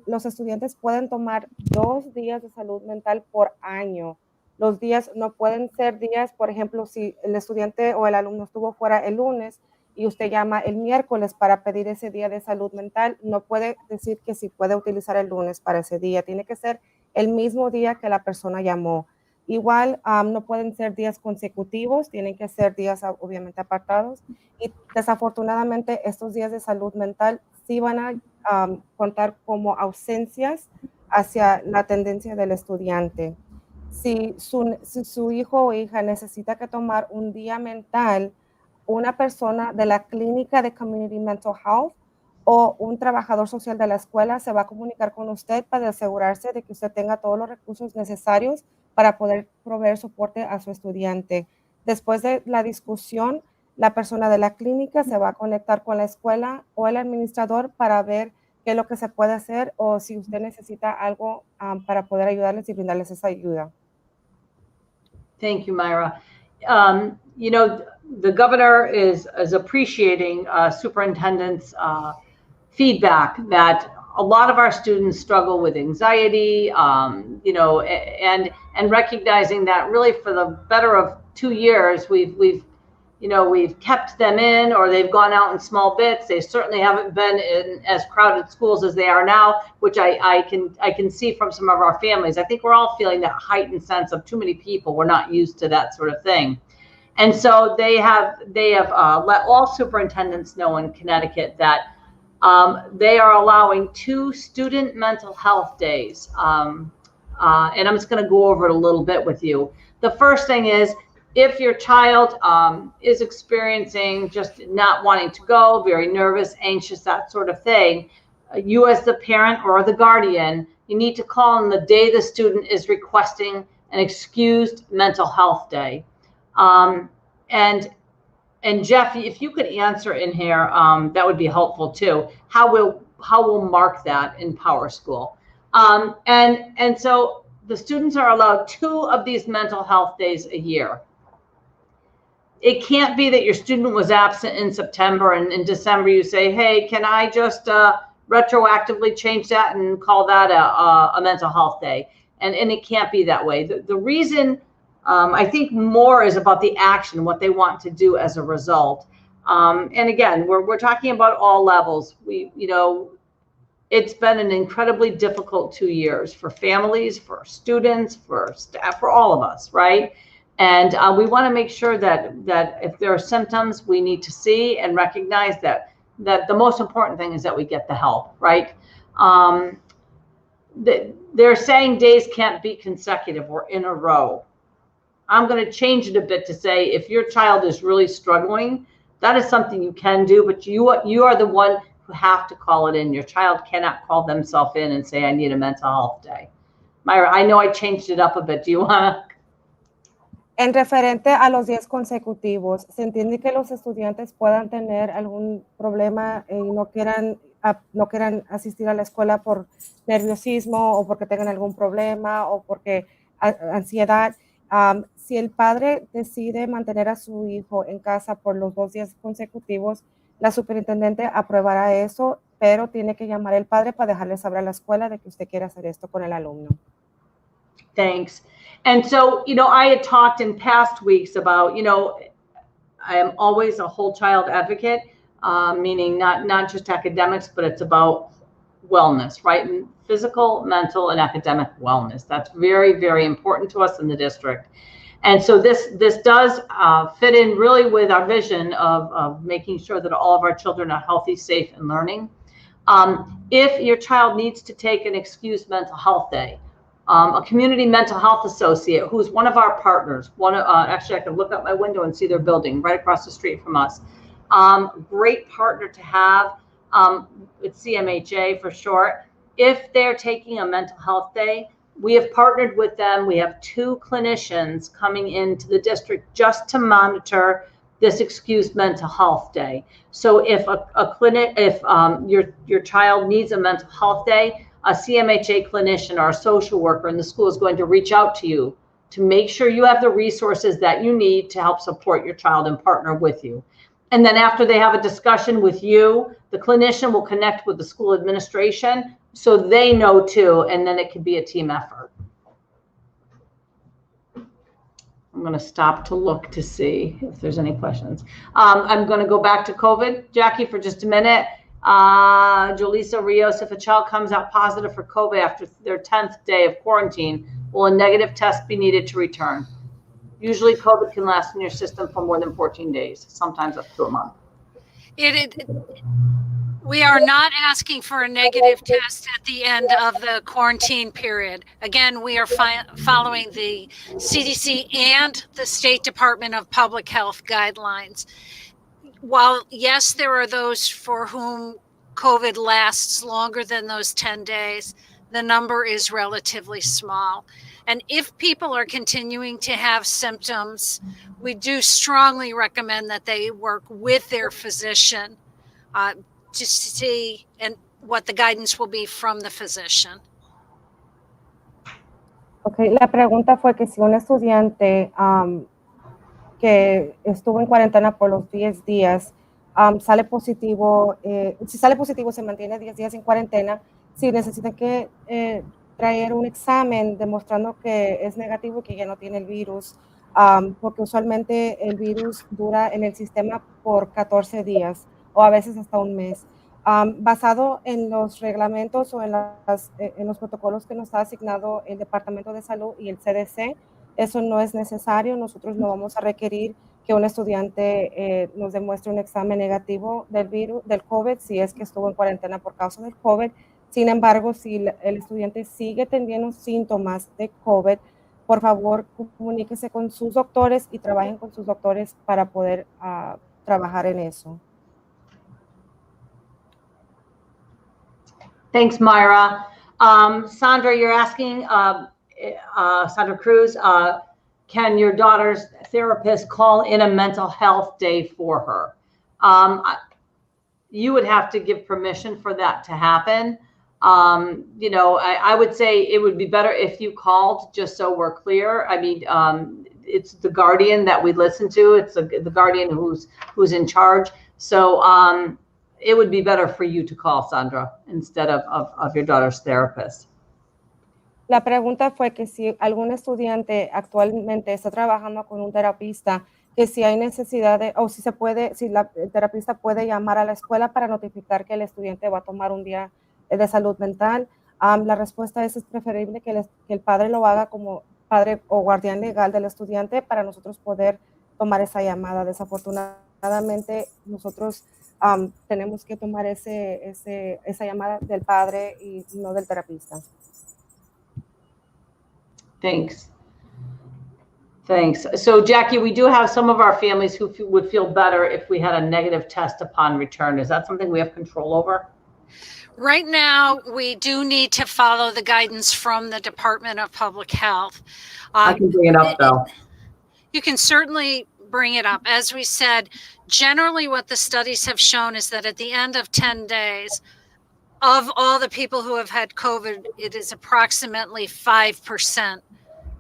Los estudiantes pueden tomar 2 días de salud mental por año. Los días no pueden ser días, por ejemplo, si el estudiante o el alumno estuvo fuera el lunes y usted llama el miércoles para pedir ese día de salud mental, no puede decir que sí puede utilizar el lunes para ese día. Tiene que ser el mismo día que la persona llamó. Igual no pueden ser días consecutivos, tienen que ser días obviamente apartados. Y desafortunadamente estos días de salud mental sí van a contar como ausencias hacia la tendencia del estudiante. Si su hijo o hija necesita que tomar un día mental, una persona de la clínica de Community Mental Health o un trabajador social de la escuela se va a comunicar con usted para asegurarse de que usted tenga todos los recursos necesarios para poder proveer soporte a su estudiante. Después de la discusión, la persona de la clínica se va a conectar con la escuela o el administrador para ver qué es lo que se puede hacer, o si usted necesita algo para poder ayudarles y brindarles esa ayuda. Thank you, Myra. The governor is appreciating superintendent's feedback that a lot of our students struggle with anxiety, and recognizing that really for the better of 2 years, we've we've kept them in, or they've gone out in small bits. They certainly haven't been in as crowded schools as they are now, which I can see from some of our families. I think we're all feeling that heightened sense of too many people. We're not used to that sort of thing. And so they have let all superintendents know in Connecticut that they are allowing 2 student mental health days. And I'm just going to go over it a little bit with you. The first thing is, if your child is experiencing just not wanting to go, very nervous, anxious, that sort of thing, you as the parent or the guardian, you need to call on the day the student is requesting an excused mental health day. And Jeff, if you could answer in here, that would be helpful too. How we'll mark that in PowerSchool. And so the students are allowed 2 of these mental health days a year. It can't be that your student was absent in September and in December you say, hey, can I just retroactively change that and call that a mental health day? And it can't be that way. The reason I think more is about the action, what they want to do as a result. And again, we're talking about all levels. It's been an incredibly difficult 2 years for families, for students, for staff, for all of us, right? And we want to make sure that if there are symptoms, we need to see and recognize that the most important thing is that we get the help, right? They're saying days can't be consecutive or in a row. I'm going to change it a bit to say, if your child is really struggling, that is something you can do, but you are the one who have to call it in. Your child cannot call themselves in and say, I need a mental health day. Myra, I know I changed it up a bit. Do you want to? En referente a los días consecutivos, se entiende que los estudiantes puedan tener algún problema y no quieran asistir a la escuela por nerviosismo o porque tengan algún problema o porque ansiedad. Si el padre decide mantener a su hijo en casa por los 2 días consecutivos, la superintendente aprobará eso, pero tiene que llamar al padre para dejarle saber a la escuela de que usted quiere hacer esto con el alumno. Thanks. And so, I had talked in past weeks about, I am always a whole child advocate, meaning not just academics, but it's about wellness, right? And physical, mental, and academic wellness. That's very, very important to us in the district. And so this does fit in really with our vision of making sure that all of our children are healthy, safe, and learning. If your child needs to take an excused mental health day, a community mental health associate who's one of our partners, actually I can look out my window and see their building right across the street from us. Great partner to have. It's CMHA for short. If they're taking a mental health day, we have partnered with them. We have 2 clinicians coming into the district just to monitor this excused mental health day. So if your child needs a mental health day, a CMHA clinician or a social worker in the school is going to reach out to you to make sure you have the resources that you need to help support your child and partner with you. And then after they have a discussion with you, the clinician will connect with the school administration so they know too, and then it can be a team effort. I'm going to stop to look to see if there's any questions. I'm going to go back to COVID, Jackie, for just a minute. Jolisa Rios, if a child comes out positive for COVID after their 10th day of quarantine, will a negative test be needed to return? Usually COVID can last in your system for more than 14 days, sometimes up to a month. We are not asking for a negative test at the end of the quarantine period. Again, we are following the CDC and the State Department of Public Health guidelines. While, yes, there are those for whom COVID lasts longer than those 10 days, the number is relatively small. And if people are continuing to have symptoms, we do strongly recommend that they work with their physician to see what the guidance will be from the physician. Okay, la pregunta fue que si un estudiante que estuvo en cuarentena por los 10 días sale positivo, si sale positivo se mantiene 10 días en cuarentena, si necesita que traer un examen demostrando que es negativo y que ya no tiene el virus, porque usualmente el virus dura en el sistema por 14 días o a veces hasta un mes. Basado en los reglamentos o en los protocolos que nos ha asignado el Departamento de Salud y el CDC, eso no es necesario. Nosotros no vamos a requerir que un estudiante nos demuestre un examen negativo del virus, del COVID, si es que estuvo en cuarentena por causa del COVID. Sin embargo, si el estudiante sigue teniendo síntomas de COVID, por favor, comuníquese con sus doctores y trabajen con sus doctores para poder trabajar en eso. Thanks, Myra. Sandra, you're asking, Sandra Cruz, can your daughter's therapist call in a mental health day for her? You would have to give permission for that to happen. You know, I would say it would be better if you called, just so we're clear. I mean, it's the guardian that we listen to. It's the guardian who's in charge. So it would be better for you to call, Sandra, instead of your daughter's therapist. La pregunta fue que si algún estudiante actualmente está trabajando con un terapista, que si hay necesidad de, o si se puede, si el terapista puede llamar a la escuela para notificar que el estudiante va a tomar un día de salud mental. La respuesta es preferible que el padre lo haga como padre o guardián legal del estudiante para nosotros poder tomar esa llamada. Desafortunadamente, nosotros tenemos que tomar esa llamada del padre y no del terapista. Thanks. Thanks. So, Jackie, we do have some of our families who would feel better if we had a negative test upon return. Is that something we have control over? Right now, we do need to follow the guidance from the Department of Public Health. I can bring it up, though. You can certainly bring it up. As we said, generally what the studies have shown is that at the end of 10 days, of all the people who have had COVID, it is approximately 5%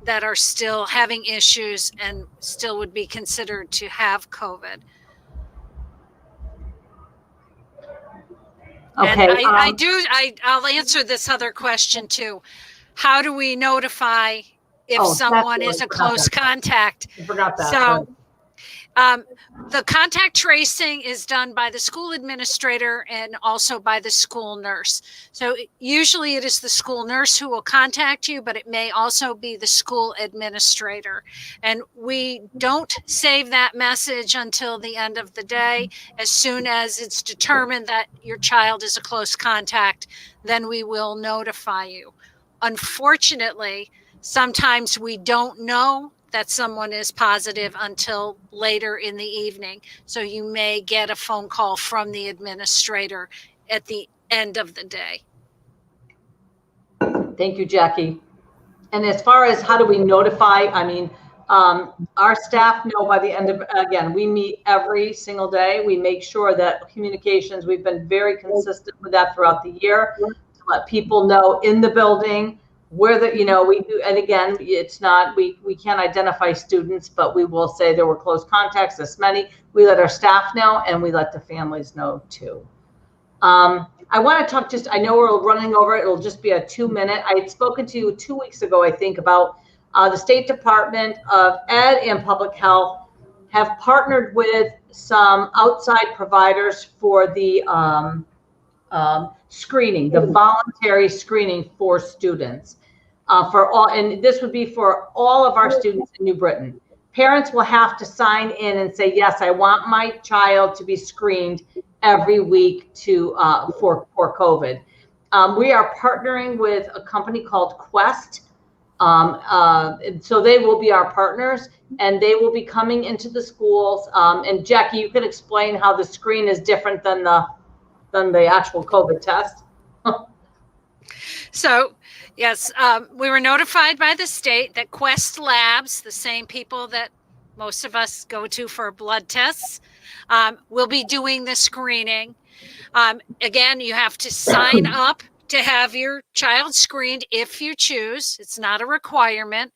that are still having issues and still would be considered to have COVID. Okay. And I'll answer this other question too. How do we notify if someone is a close contact? I forgot that. So the contact tracing is done by the school administrator and also by the school nurse. So usually it is the school nurse who will contact you, but it may also be the school administrator. And we don't save that message until the end of the day. As soon as it's determined that your child is a close contact, then we will notify you. Unfortunately, sometimes we don't know that someone is positive until later in the evening. So you may get a phone call from the administrator at the end of the day. Thank you, Jackie. And as far as how do we notify, I mean, our staff know by the end of, again, we meet every single day. We make sure that communications, we've been very consistent with that throughout the year to let people know in the building where the, you know, we do, and again, it's not, we can't identify students, but we will say there were close contacts, this many. We let our staff know and we let the families know too. I want to talk just, I know we're running over, it'll just be a 2-minute. I had spoken to you 2 weeks ago, I think, about the State Department of Ed and Public Health have partnered with some outside providers for the screening, the voluntary screening for students. For all, and this would be for all of our students in New Britain. Parents will have to sign in and say, yes, I want my child to be screened every week to for COVID. We are partnering with a company called Quest. So they will be our partners and they will be coming into the schools. And Jackie, you can explain how the screen is different than the actual COVID test. So, yes, we were notified by the state that Quest Labs, the same people that most of us go to for blood tests, will be doing the screening. Again, you have to sign up to have your child screened if you choose. It's not a requirement.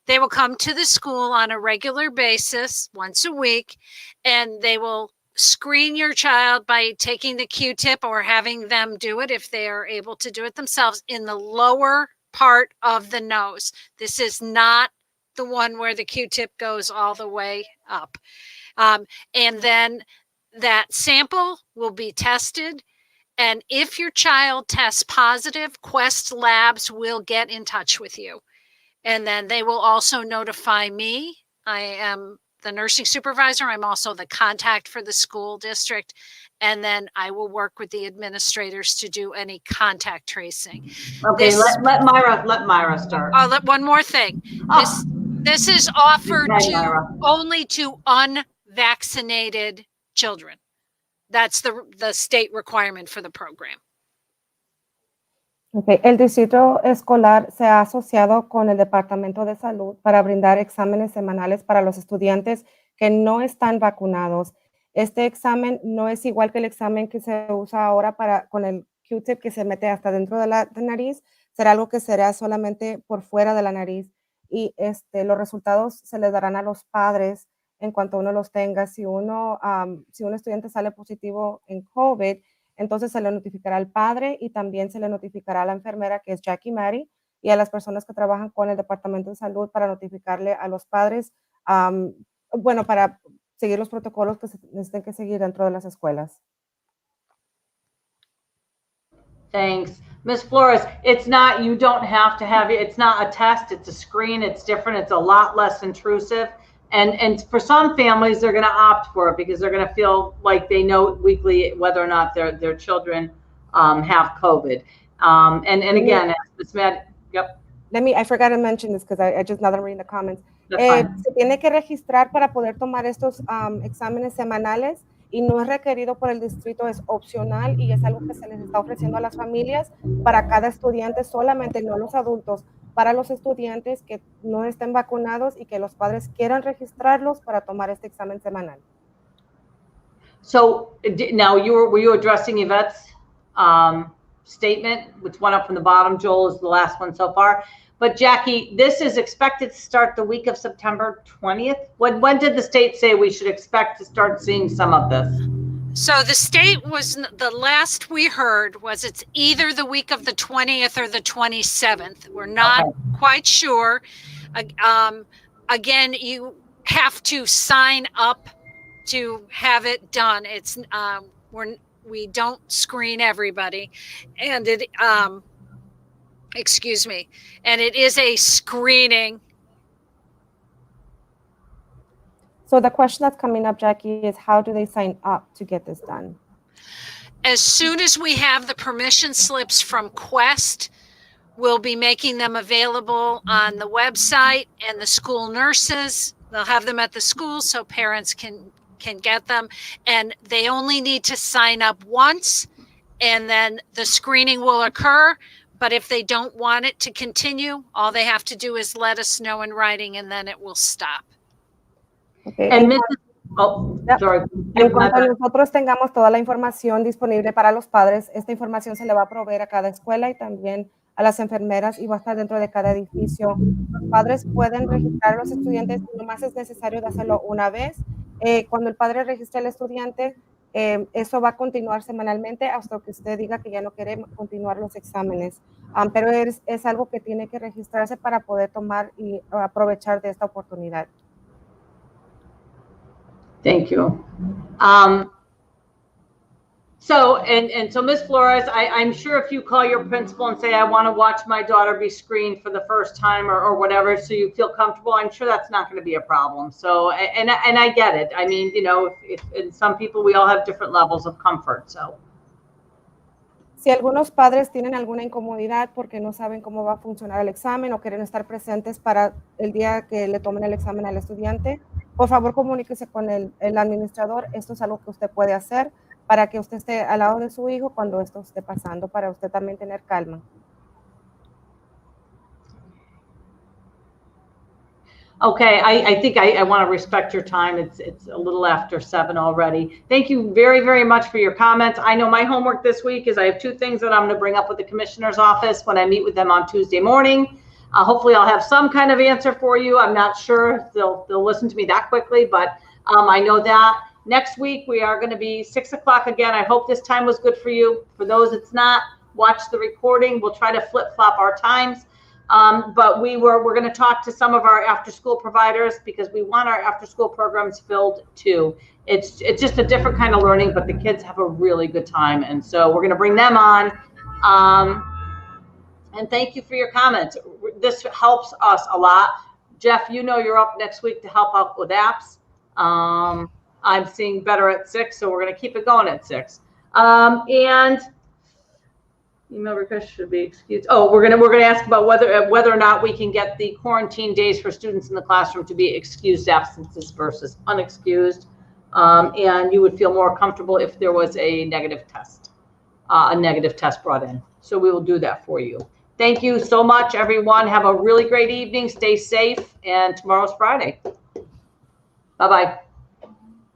They will come to the school on a regular basis once a week, and they will screen your child by taking the Q-tip or having them do it if they are able to do it themselves in the lower part of the nose. This is not the one where the Q-tip goes all the way up. And then that sample will be tested. And if your child tests positive, Quest Labs will get in touch with you. And then they will also notify me. I am the nursing supervisor. I'm also the contact for the school district. And then I will work with the administrators to do any contact tracing. Okay, let Myra start. One more thing. This is offered only to unvaccinated children. That's the state requirement for the program. Okay. El distrito escolar se ha asociado con el Departamento de Salud para brindar exámenes semanales para los estudiantes que no están vacunados. Este examen no es igual que el examen que se usa ahora con el Q-tip que se mete hasta dentro de la nariz. Será algo que será solamente por fuera de la nariz y los resultados se les darán a los padres en cuanto uno los tenga. Si un estudiante sale positivo en COVID, entonces se le notificará al padre y también se le notificará a la enfermera, que es Jackie Mary, y a las personas que trabajan con el Departamento de Salud para notificarle a los padres, para seguir los protocolos que se necesitan que seguir dentro de las escuelas. Thanks. Ms. Flores, it's not, you don't have to have it. It's not a test. It's a screen. It's different. It's a lot less intrusive. And for some families, they're going to opt for it because they're going to feel like they know weekly whether or not their children have COVID. And again, Ms. Mad, yep. I forgot to mention this because I just now that I'm reading the comments. Se tiene que registrar para poder tomar estos exámenes semanales y no es requerido por el distrito, es opcional y es algo que se les está ofreciendo a las familias para cada estudiante solamente, no los adultos, para los estudiantes que no estén vacunados y que los padres quieran registrarlos para tomar este examen semanal. So now were you addressing Yvette's statement, which went up from the bottom? Joel is the last one so far. But Jackie, this is expected to start the week of September 20th. When did the state say we should expect to start seeing some of this? So the state was, the last we heard was it's either the week of the 20th or the 27th. We're not quite sure. Again, you have to sign up to have it done. It's we don't screen everybody, and it excuse me, and it is a screening. So the question that's coming up, Jackie, is how do they sign up to get this done? As soon as we have the permission slips from Quest, we'll be making them available on the website, and the school nurses, they'll have them at the school so parents can get them, and they only need to sign up once, and then the screening will occur. But if they don't want it to continue, all they have to do is let us know in writing, and then it will stop. Okay. And sorry. En cuanto nosotros tengamos toda la información disponible para los padres, esta información se le va a proveer a cada escuela y también a las enfermeras y va a estar dentro de cada edificio. Los padres pueden registrar a los estudiantes, nomás es necesario de hacerlo una vez. Cuando el padre registre al estudiante, eso va a continuar semanalmente hasta que usted diga que ya no quiere continuar los exámenes. Pero es algo que tiene que registrarse para poder tomar y aprovechar de esta oportunidad. Thank you. So Ms. Flores, I'm sure if you call your principal and say, I want to watch my daughter be screened for the first time or whatever, so you feel comfortable, I'm sure that's not going to be a problem. So, and I get it. I mean, you know, if some people, we all have different levels of comfort, so. Si algunos padres tienen alguna incomodidad porque no saben cómo va a funcionar el examen o quieren estar presentes para el día que le tomen el examen al estudiante, por favor comuníquese con el administrador. Esto es algo que usted puede hacer para que usted esté al lado de su hijo cuando esto esté pasando, para usted también tener calma. Okay, I think I want to respect your time. It's a little after 7 already. Thank you very, very much for your comments. I know my homework this week is I have 2 things that I'm going to bring up with the commissioner's office when I meet with them on Tuesday morning. Hopefully I'll have some kind of answer for you. I'm not sure if they'll listen to me that quickly, but I know that. Next week we are going to be 6 o'clock again. I hope this time was good for you. For those it's not, watch the recording. We'll try to flip-flop our times. But we're going to talk to some of our after-school providers because we want our after-school programs filled too. It's just a different kind of learning, but the kids have a really good time, and so we're going to bring them on. And thank you for your comments. This helps us a lot. Jeff, you know you're up next week to help out with apps. I'm seeing better at 6, so we're going to keep it going at 6. And email request should be excused. Oh, we're gonna ask about whether or not we can get the quarantine days for students in the classroom to be excused absences versus unexcused. And you would feel more comfortable if there was a negative test brought in. So we will do that for you. Thank you so much, everyone. Have a really great evening. Stay safe. And tomorrow's Friday. Bye-bye.